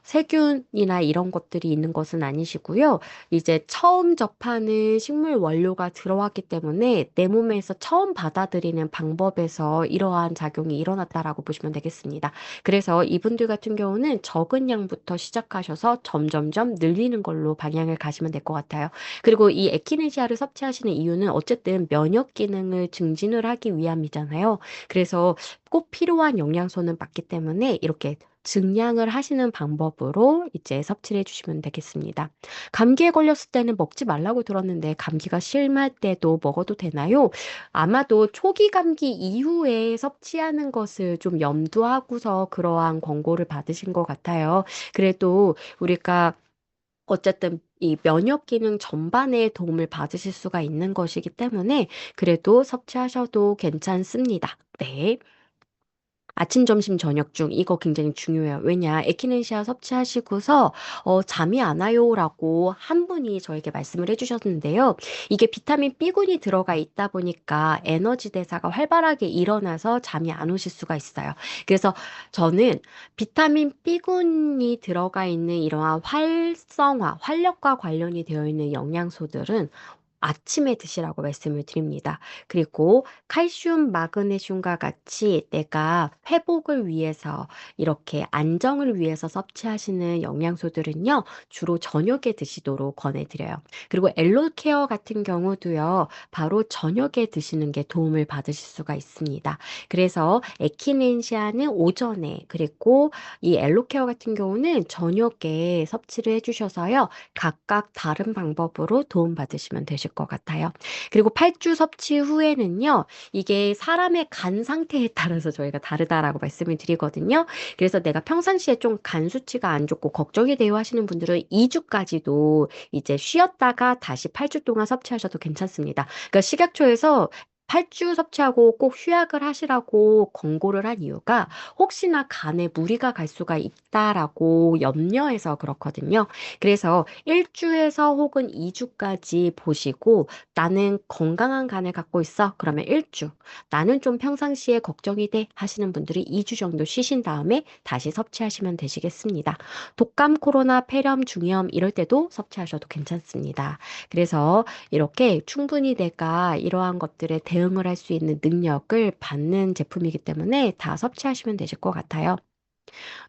세균이나 이런 것들이 있는 것은 아니시고요. 이제 처음 접하는 식물 원료가 들어왔기 때문에 내 몸에서 처음 받아들이는 방법에서 이러한 작용이 일어났다라고 보시면 되겠습니다. 그래서 이분들 같은 경우는 적은 양부터 시작하셔서 점점점 늘리는 걸로 방향을 가시면 될 것 같아요. 그리고 이 에키네시아를 섭취하시는 이유는 어쨌든 면역 기능을 증진을 하기 위함이잖아요. 그래서 꼭 필요한 영양소는 맞기 때문에 이렇게 증량을 하시는 방법으로 이제 섭취를 해주시면 되겠습니다. 감기에 걸렸을 때는 먹지 말라고 들었는데 감기가 심할 때도 먹어도 되나요? 아마도 초기 감기 이후에 섭취하는 것을 좀 염두하고서 그러한 권고를 받으신 것 같아요. 그래도 우리가 어쨌든 이 면역 기능 전반에 도움을 받으실 수가 있는 것이기 때문에 그래도 섭취하셔도 괜찮습니다. 네. 아침, 점심, 저녁 중 이거 굉장히 중요해요. 왜냐, 에키네시아 섭취하시고서 잠이 안 와요라고 한 분이 저에게 말씀을 해주셨는데요. 이게 비타민 B군이 들어가 있다 보니까 에너지 대사가 활발하게 일어나서 잠이 안 오실 수가 있어요. 그래서 저는 비타민 B군이 들어가 있는 이러한 활력과 관련이 되어 있는 영양소들은 아침에 드시라고 말씀을 드립니다. 그리고 칼슘, 마그네슘과 같이 내가 회복을 위해서 이렇게 안정을 위해서 섭취하시는 영양소들은요, 주로 저녁에 드시도록 권해드려요. 그리고 엘로케어 같은 경우도요, 바로 저녁에 드시는 게 도움을 받으실 수가 있습니다. 그래서 에키넨시아는 오전에, 그리고 이 엘로케어 같은 경우는 저녁에 섭취를 해주셔서요, 각각 다른 방법으로 도움받으시면 되실 것 같아요. 그리고 8주 섭취 후에는요, 이게 사람의 간 상태에 따라서 저희가 다르다라고 말씀을 드리거든요. 그래서 내가 평상시에 좀 간 수치가 안 좋고 걱정이 돼요 하시는 분들은 2주까지도 이제 쉬었다가 다시 8주 동안 섭취하셔도 괜찮습니다. 그러니까 식약처에서 8주 섭취하고 꼭 휴약을 하시라고 권고를 한 이유가 혹시나 간에 무리가 갈 수가 있다라고 염려해서 그렇거든요. 그래서 1주에서 혹은 2주까지 보시고 나는 건강한 간을 갖고 있어. 그러면 1주. 나는 좀 평상시에 걱정이 돼 하시는 분들이 2주 정도 쉬신 다음에 다시 섭취하시면 되시겠습니다. 독감, 코로나, 폐렴, 중이염 이럴 때도 섭취하셔도 괜찮습니다. 그래서 이렇게 충분히 내가 이러한 것들에 대응을 할 수 있는 능력을 받는 제품이기 때문에 다 섭취하시면 되실 것 같아요.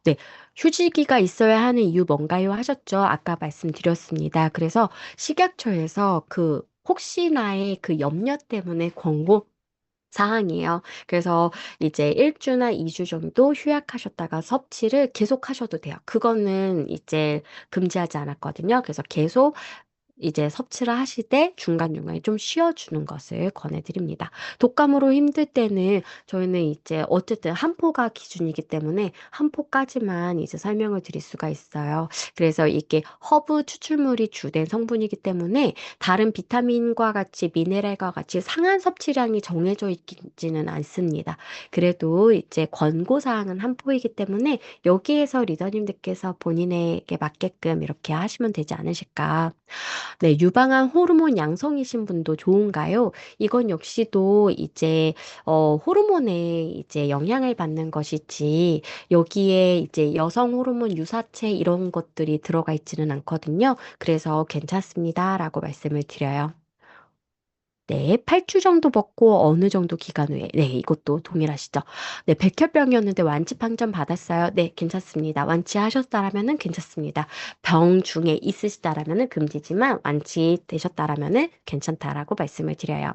네, 휴지기가 있어야 하는 이유 뭔가요? 하셨죠? 아까 말씀드렸습니다. 그래서 식약처에서 그 혹시나의 그 염려 때문에 권고 사항이에요. 그래서 이제 1주나 2주 정도 휴약하셨다가 섭취를 계속 하셔도 돼요. 그거는 이제 금지하지 않았거든요. 그래서 계속 이제 섭취를 하실 때 중간중간에 좀 쉬어주는 것을 권해드립니다. 독감으로 힘들 때는 저희는 이제 어쨌든 한 포가 기준이기 때문에 한 포까지만 이제 설명을 드릴 수가 있어요. 그래서 이게 허브 추출물이 주된 성분이기 때문에 다른 비타민과 같이 미네랄과 같이 상한 섭취량이 정해져 있지는 않습니다. 그래도 이제 권고사항은 한 포이기 때문에 여기에서 리더님들께서 본인에게 맞게끔 이렇게 하시면 되지 않으실까. 네, 유방암 호르몬 양성이신 분도 좋은가요? 이건 역시도 이제 호르몬에 이제 영향을 받는 것이지 여기에 이제 여성 호르몬 유사체 이런 것들이 들어가 있지는 않거든요. 그래서 괜찮습니다라고 말씀을 드려요. 네, 8주 정도 먹고 어느 정도 기간 후에. 네, 이것도 동일하시죠. 네, 백혈병이었는데 완치 판정 받았어요. 네, 괜찮습니다. 완치하셨다라면은 괜찮습니다. 병 중에 있으시다라면은 금지지만 완치되셨다라면은 괜찮다라고 말씀을 드려요.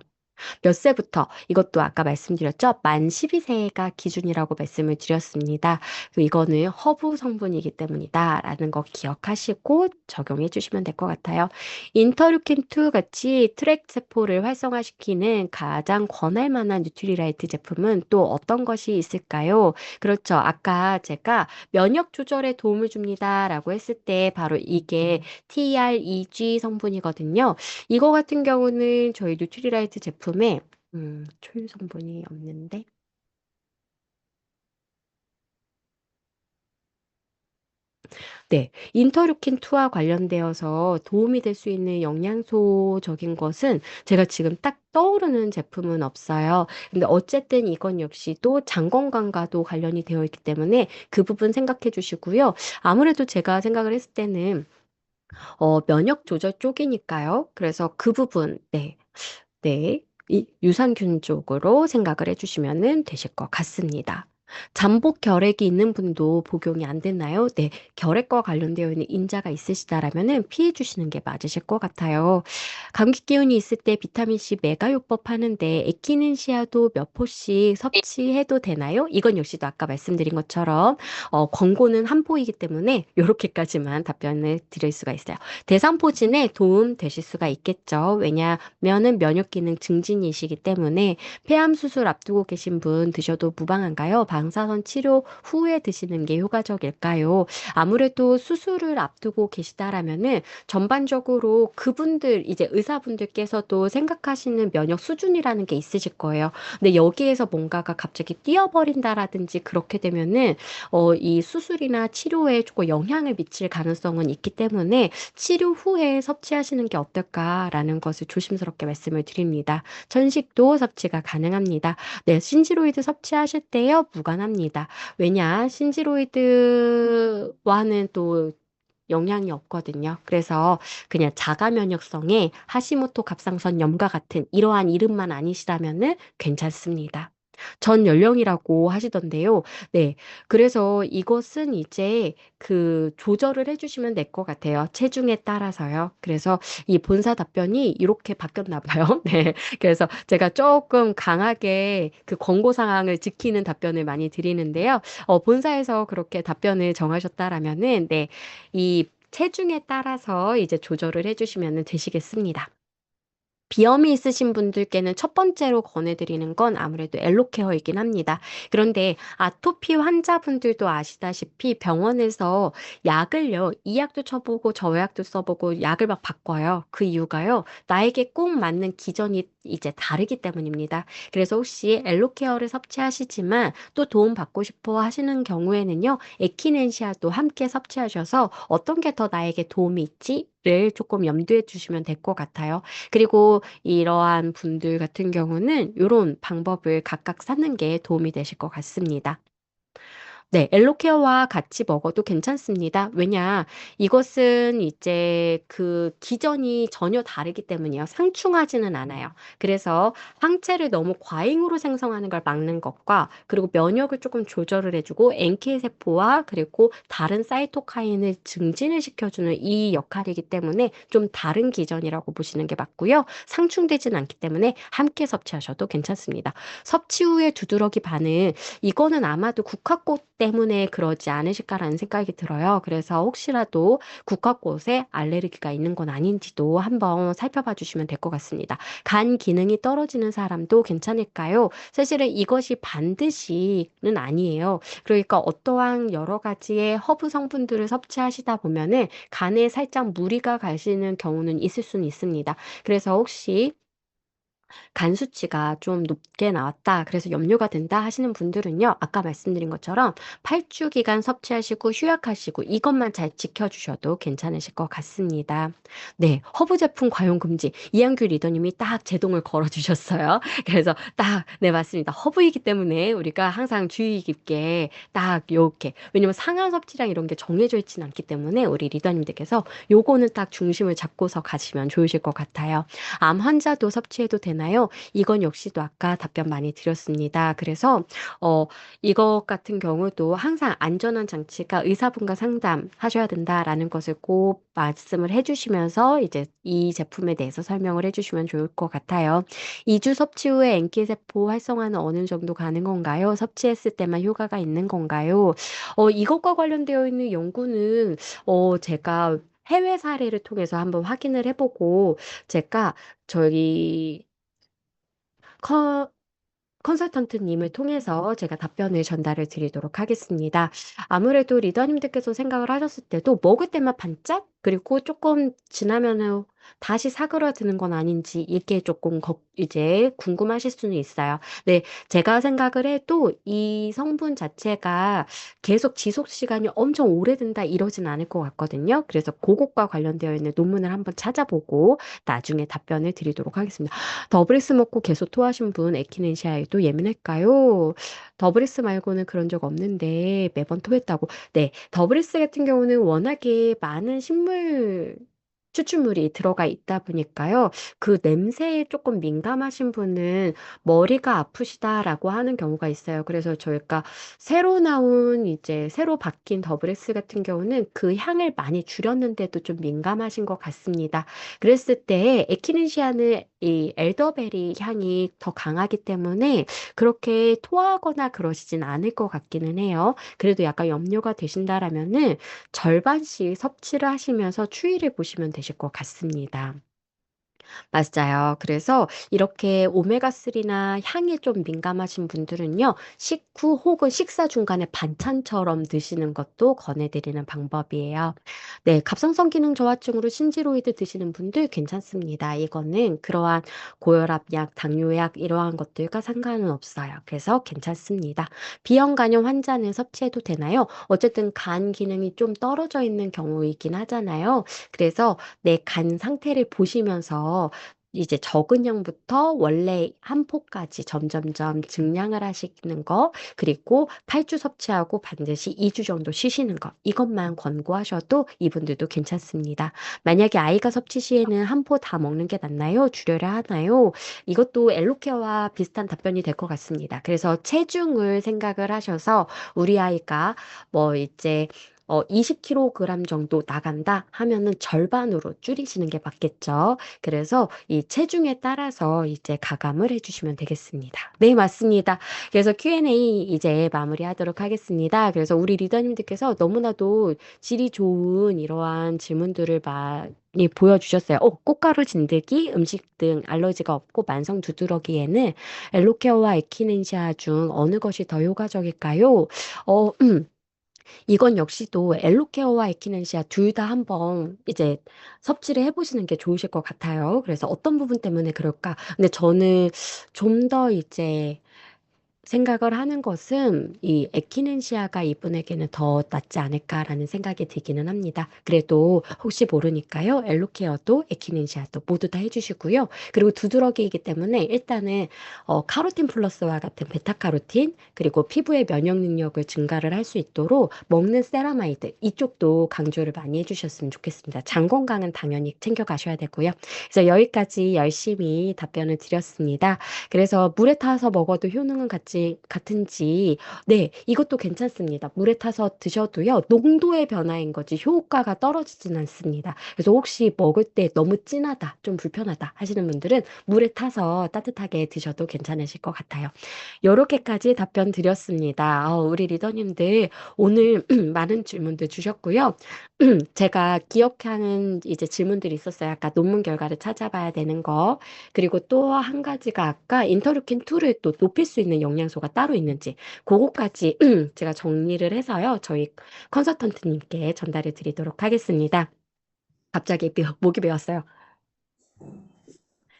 몇 세부터 이것도 아까 말씀드렸죠. 만 12세가 기준이라고 말씀을 드렸습니다. 이거는 허브 성분이기 때문이다라는 거 기억하시고 적용해 주시면 될 것 같아요. 인터루킨2 같이 트랙 세포를 활성화시키는 가장 권할 만한 뉴트리라이트 제품은 또 어떤 것이 있을까요? 그렇죠. 아까 제가 면역 조절에 도움을 줍니다라고 했을 때 바로 이게 TREG 성분이거든요. 이거 같은 경우는 저희 뉴트리라이트 제품에 초유 성분이 없는데 네, 인터루킨2와 관련되어서 도움이 될 수 있는 영양소적인 것은 제가 지금 딱 떠오르는 제품은 없어요. 근데 어쨌든 이건 역시도 장 건강과도 관련이 되어 있기 때문에 그 부분 생각해 주시고요. 아무래도 제가 생각을 했을 때는 면역 조절 쪽이니까요. 그래서 그 부분, 네. 네, 이 유산균 쪽으로 생각을 해주시면 되실 것 같습니다. 잠복 결핵이 있는 분도 복용이 안 됐나요? 네, 결핵과 관련되어 있는 인자가 있으시다라면 피해 주시는 게 맞으실 것 같아요. 감기 기운이 있을 때 비타민C 메가요법 하는데 에키넨시아도 몇 포씩 섭취해도 되나요? 이건 역시도 아까 말씀드린 것처럼 권고는 한 포이기 때문에 이렇게까지만 답변을 드릴 수가 있어요. 대상포진에 도움 되실 수가 있겠죠. 왜냐면은 면역 기능 증진이시기 때문에 폐암 수술 앞두고 계신 분 드셔도 무방한가요? 방사선 치료 후에 드시는 게 효과적일까요? 아무래도 수술을 앞두고 계시다라면은 전반적으로 그분들 이제 의사분들께서도 생각하시는 면역 수준이라는 게 있으실 거예요. 근데 여기에서 뭔가가 갑자기 뛰어버린다라든지 그렇게 되면은 이 수술이나 치료에 조금 영향을 미칠 가능성은 있기 때문에 치료 후에 섭취하시는 게 어떨까라는 것을 조심스럽게 말씀을 드립니다. 천식도 섭취가 가능합니다. 네, 신지로이드 섭취하실 때요, 무관합니다. 왜냐, 신지로이드와는 또 영향이 없거든요. 그래서 그냥 자가 면역성의 하시모토 갑상선염과 같은 이러한 이름만 아니시라면은 괜찮습니다. 전 연령이라고 하시던데요. 네. 그래서 이것은 이제 그 조절을 해주시면 될 것 같아요. 체중에 따라서요. 그래서 이 본사 답변이 이렇게 바뀌었나 봐요. 네. 그래서 제가 조금 강하게 그 권고 사항을 지키는 답변을 많이 드리는데요. 본사에서 그렇게 답변을 정하셨다라면은, 네. 이 체중에 따라서 이제 조절을 해주시면 되시겠습니다. 비염이 있으신 분들께는 첫 번째로 권해드리는 건 아무래도 엘로케어이긴 합니다. 그런데 아토피 환자분들도 아시다시피 병원에서 약을요, 이 약도 쳐보고 저 약도 써보고 약을 막 바꿔요. 그 이유가요, 나에게 꼭 맞는 기전이 이제 다르기 때문입니다. 그래서 혹시 엘로케어를 섭취하시지만 또 도움 받고 싶어 하시는 경우에는요, 에키넨시아도 함께 섭취하셔서 어떤 게 더 나에게 도움이 있지를 조금 염두에 두시면 될 것 같아요. 그리고 이러한 분들 같은 경우는 이런 방법을 각각 쌓는 게 도움이 되실 것 같습니다. 네, 엘로케어와 같이 먹어도 괜찮습니다. 왜냐, 이것은 이제 그 기전이 전혀 다르기 때문이에요. 상충하지는 않아요. 그래서 항체를 너무 과잉으로 생성하는 걸 막는 것과 그리고 면역을 조금 조절을 해주고 NK 세포와 그리고 다른 사이토카인을 증진을 시켜주는 이 역할이기 때문에 좀 다른 기전이라고 보시는 게 맞고요. 상충되진 않기 때문에 함께 섭취하셔도 괜찮습니다. 섭취 후에 두드러기 반응, 이거는 아마도 국화꽃 때문에 그러지 않으실까라는 생각이 들어요. 그래서 혹시라도 국화꽃에 알레르기가 있는 건 아닌지도 한번 살펴봐 주시면 될 것 같습니다. 간 기능이 떨어지는 사람도 괜찮을까요? 사실은 이것이 반드시는 아니에요. 그러니까 어떠한 여러 가지의 허브 성분들을 섭취하시다 보면은 간에 살짝 무리가 가시는 경우는 있을 수는 있습니다. 그래서 혹시 간 수치가 좀 높게 나왔다, 그래서 염려가 된다 하시는 분들은요, 아까 말씀드린 것처럼 8주 기간 섭취하시고 휴약하시고 이것만 잘 지켜주셔도 괜찮으실 것 같습니다. 네, 허브 제품 과용 금지. 이한규 리더님이 딱 제동을 걸어주셨어요. 그래서 딱, 네, 맞습니다. 허브이기 때문에 우리가 항상 주의 깊게 딱 요렇게. 왜냐면 상한 섭취량 이런 게 정해져 있진 않기 때문에 우리 리더님들께서 요거는 딱 중심을 잡고서 가시면 좋으실 것 같아요. 암 환자도 섭취해도 되나요? 이건 역시도 아까 답변 많이 드렸습니다. 그래서 어, 이것 같은 경우도 항상 안전한 장치가 의사분과 상담하셔야 된다라는 것을 꼭 말씀을 해주시면서 이제 이 제품에 대해서 설명을 해주시면 좋을 것 같아요. 2주 섭취 후에 NK세포 활성화는 어느 정도 가는 건가요? 섭취했을 때만 효과가 있는 건가요? 이것과 관련되어 있는 연구는 제가 해외 사례를 통해서 한번 확인을 해보고 제가 저희 커 컨설턴트님을 통해서 제가 답변을 전달을 드리도록 하겠습니다. 아무래도 리더님들께서 생각을 하셨을 때도 먹을 때만 반짝? 그리고 조금 지나면은 다시 사그라드는 건 아닌지 이게 조금 이제 궁금하실 수는 있어요. 네, 제가 생각을 해도 이 성분 자체가 계속 지속 시간이 엄청 오래된다 이러진 않을 것 같거든요. 그래서 그것과 관련되어 있는 논문을 한번 찾아보고 나중에 답변을 드리도록 하겠습니다. 더블리스 먹고 계속 토하신 분 에키네시아에도 예민할까요? 더블리스 말고는 그런 적 없는데 매번 토했다고. 네, 더블리스 같은 경우는 워낙에 많은 식물 추출물이 들어가 있다 보니까요. 그 냄새에 조금 민감하신 분은 머리가 아프시다라고 하는 경우가 있어요. 그래서 저희가 새로 나온 이제 새로 바뀐 더블S 같은 경우는 그 향을 많이 줄였는데도 좀 민감하신 것 같습니다. 그랬을 때 에키네시아는 이 엘더베리 향이 더 강하기 때문에 그렇게 토하거나 그러시진 않을 것 같기는 해요. 그래도 약간 염려가 되신다라면은 절반씩 섭취를 하시면서 추이를 보시면 되실 것 같습니다. 맞아요. 그래서 이렇게 오메가3나 향에 좀 민감하신 분들은요, 식후 혹은 식사 중간에 반찬처럼 드시는 것도 권해드리는 방법이에요. 네, 갑상선 기능 저하증으로 신지로이드 드시는 분들 괜찮습니다. 이거는 그러한 고혈압약, 당뇨약 이러한 것들과 상관은 없어요. 그래서 괜찮습니다. 비형 간염 환자는 섭취해도 되나요? 어쨌든 간 기능이 좀 떨어져 있는 경우이긴 하잖아요. 그래서 내 간 상태를 보시면서 이제 적은 양부터 원래 한 포까지 점점점 증량을 하시는 거, 그리고 8주 섭취하고 반드시 2주 정도 쉬시는 거, 이것만 권고하셔도 이분들도 괜찮습니다. 만약에 아이가 섭취 시에는 한 포 다 먹는 게 낫나요? 줄여야 하나요? 이것도 엘로케어와 비슷한 답변이 될 것 같습니다. 그래서 체중을 생각을 하셔서 우리 아이가 뭐 이제 20kg 정도 나간다 하면은 절반으로 줄이시는 게 맞겠죠. 그래서 이 체중에 따라서 이제 가감을 해주시면 되겠습니다. 네, 맞습니다. 그래서 Q&A 이제 마무리하도록 하겠습니다. 그래서 우리 리더님들께서 너무나도 질이 좋은 이러한 질문들을 많이 보여주셨어요. 꽃가루 진드기, 음식 등 알러지가 없고 만성 두드러기에는 엘로케어와 에키넨시아 중 어느 것이 더 효과적일까요? 어, 이건 역시도 엘로케어와 에키넨시아 둘 다 한번 이제 섭취를 해보시는 게 좋으실 것 같아요. 그래서 어떤 부분 때문에 그럴까? 근데 저는 좀 더 이제 생각을 하는 것은 이 에키넨시아가 이분에게는 더 낫지 않을까라는 생각이 들기는 합니다. 그래도 혹시 모르니까요. 엘로케어도 에키넨시아도 모두 다 해주시고요. 그리고 두드러기이기 때문에 일단은 카로틴 플러스와 같은 베타카로틴 그리고 피부의 면역 능력을 증가를 할 수 있도록 먹는 세라마이드 이쪽도 강조를 많이 해주셨으면 좋겠습니다. 장 건강은 당연히 챙겨가셔야 되고요. 그래서 여기까지 열심히 답변을 드렸습니다. 그래서 물에 타서 먹어도 효능은 같은지, 네, 이것도 괜찮습니다. 물에 타서 드셔도요, 농도의 변화인 거지 효과가 떨어지진 않습니다. 그래서 혹시 먹을 때 너무 진하다, 좀 불편하다 하시는 분들은 물에 타서 따뜻하게 드셔도 괜찮으실 것 같아요. 요렇게까지 답변 드렸습니다. 우리 리더님들 오늘 많은 질문들 주셨고요. 제가 기억하는 이제 질문들이 있었어요. 아까 논문 결과를 찾아봐야 되는 거. 그리고 또 한 가지가 아까 인터루킨2를 또 높일 수 있는 영양소가 따로 있는지 그거까지 제가 정리를 해서요. 저희 컨설턴트님께 전달해 드리도록 하겠습니다. 갑자기 목이 메었어요.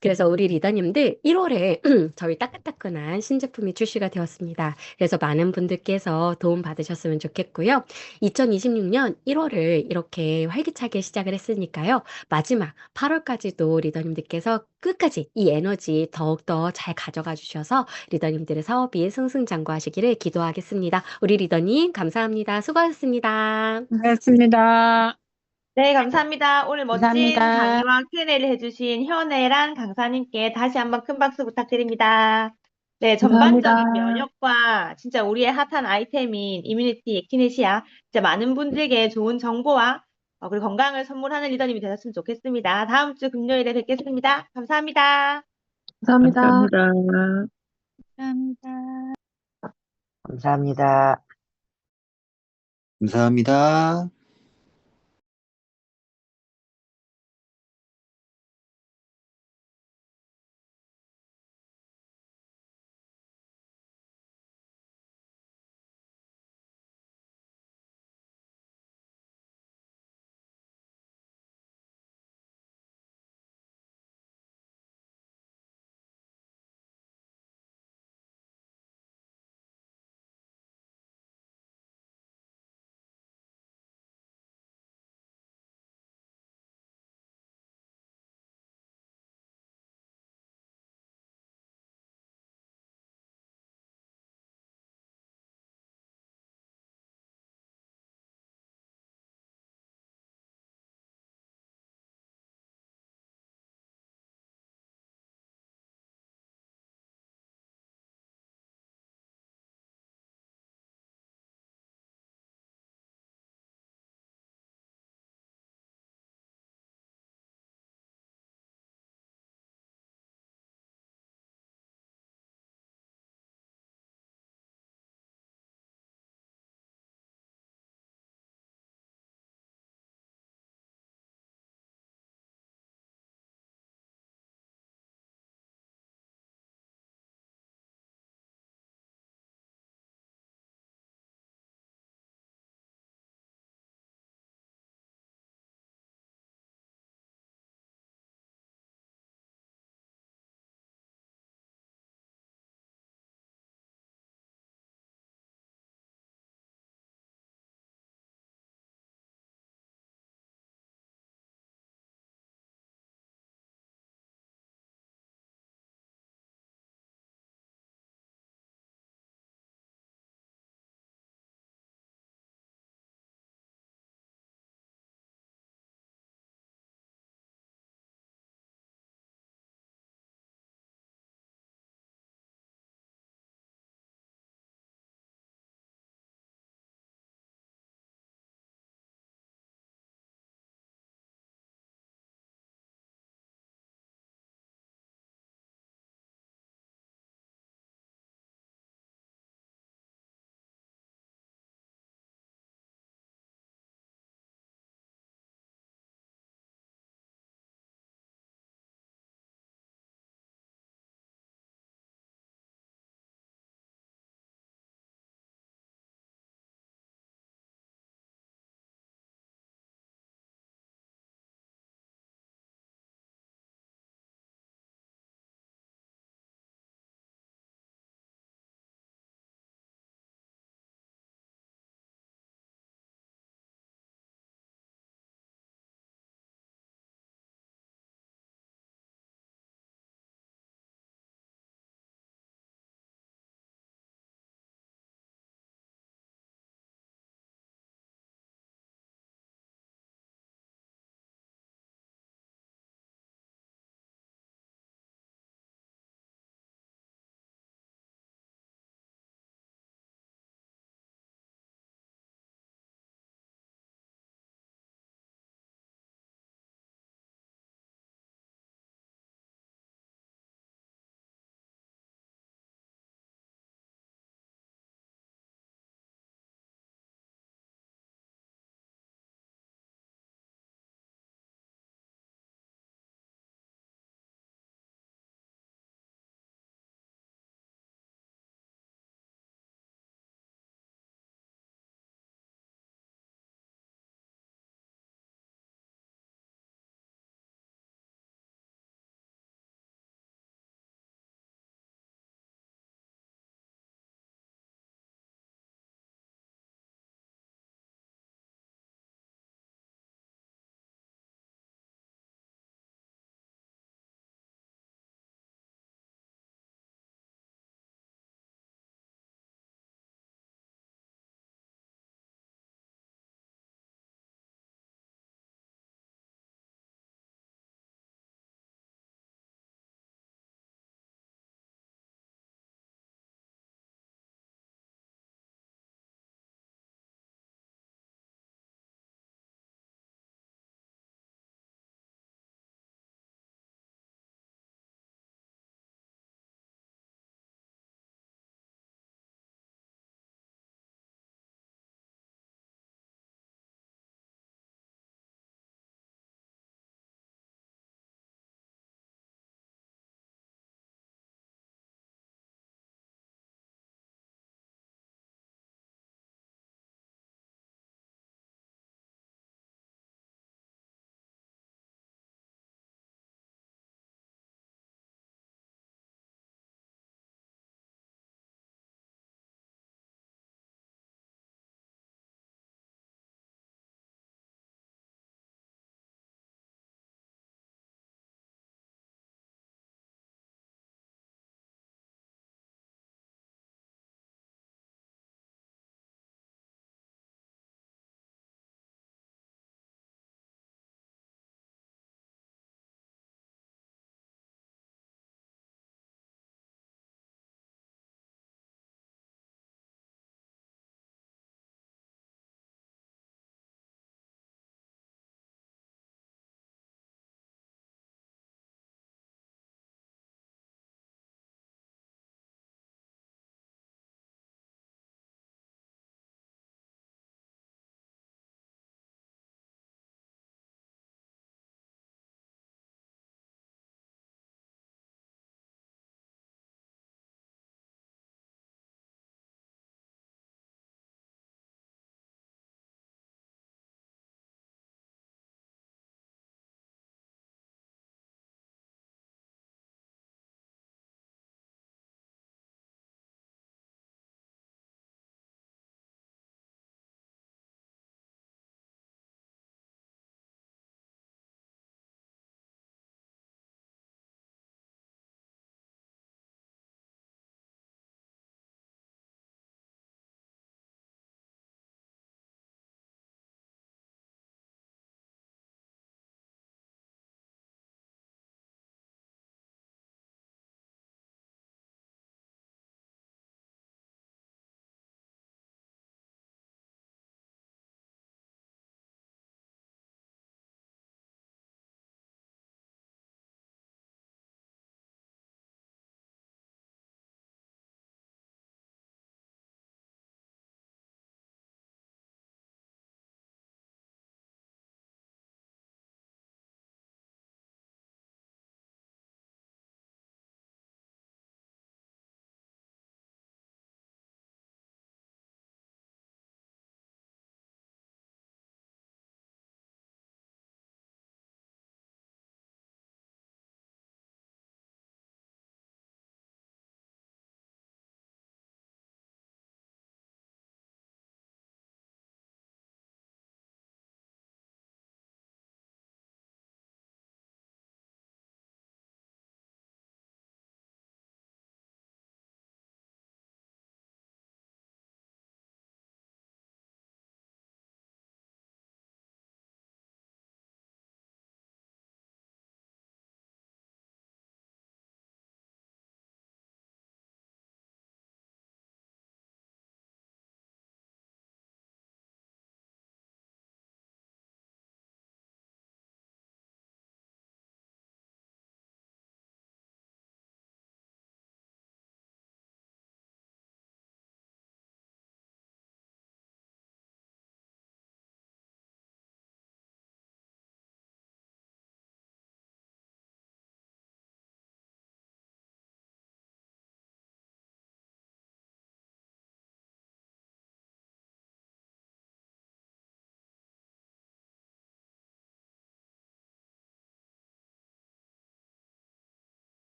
그래서 우리 리더님들 1월에 저희 따끈따끈한 신제품이 출시가 되었습니다. 그래서 많은 분들께서 도움 받으셨으면 좋겠고요. 2026년 1월을 이렇게 활기차게 시작을 했으니까요. 마지막 8월까지도 리더님들께서 끝까지 이 에너지 더욱더 잘 가져가 주셔서 리더님들의 사업이 승승장구하시기를 기도하겠습니다. 우리 리더님 감사합니다. 수고하셨습니다. 반갑습니다. 네, 감사합니다. 오늘 멋진 감사합니다. 강의와 Q&A를 해주신 현애란 강사님께 다시 한번 큰 박수 부탁드립니다. 네, 전반적인 감사합니다. 면역과 진짜 우리의 핫한 아이템인 이뮤니티 에키네시아, 진짜 많은 분들에게 좋은 정보와 그리고 건강을 선물하는 리더님이 되셨으면 좋겠습니다. 다음 주 금요일에 뵙겠습니다. 감사합니다. 감사합니다. 감사합니다. 감사합니다. 감사합니다. 감사합니다.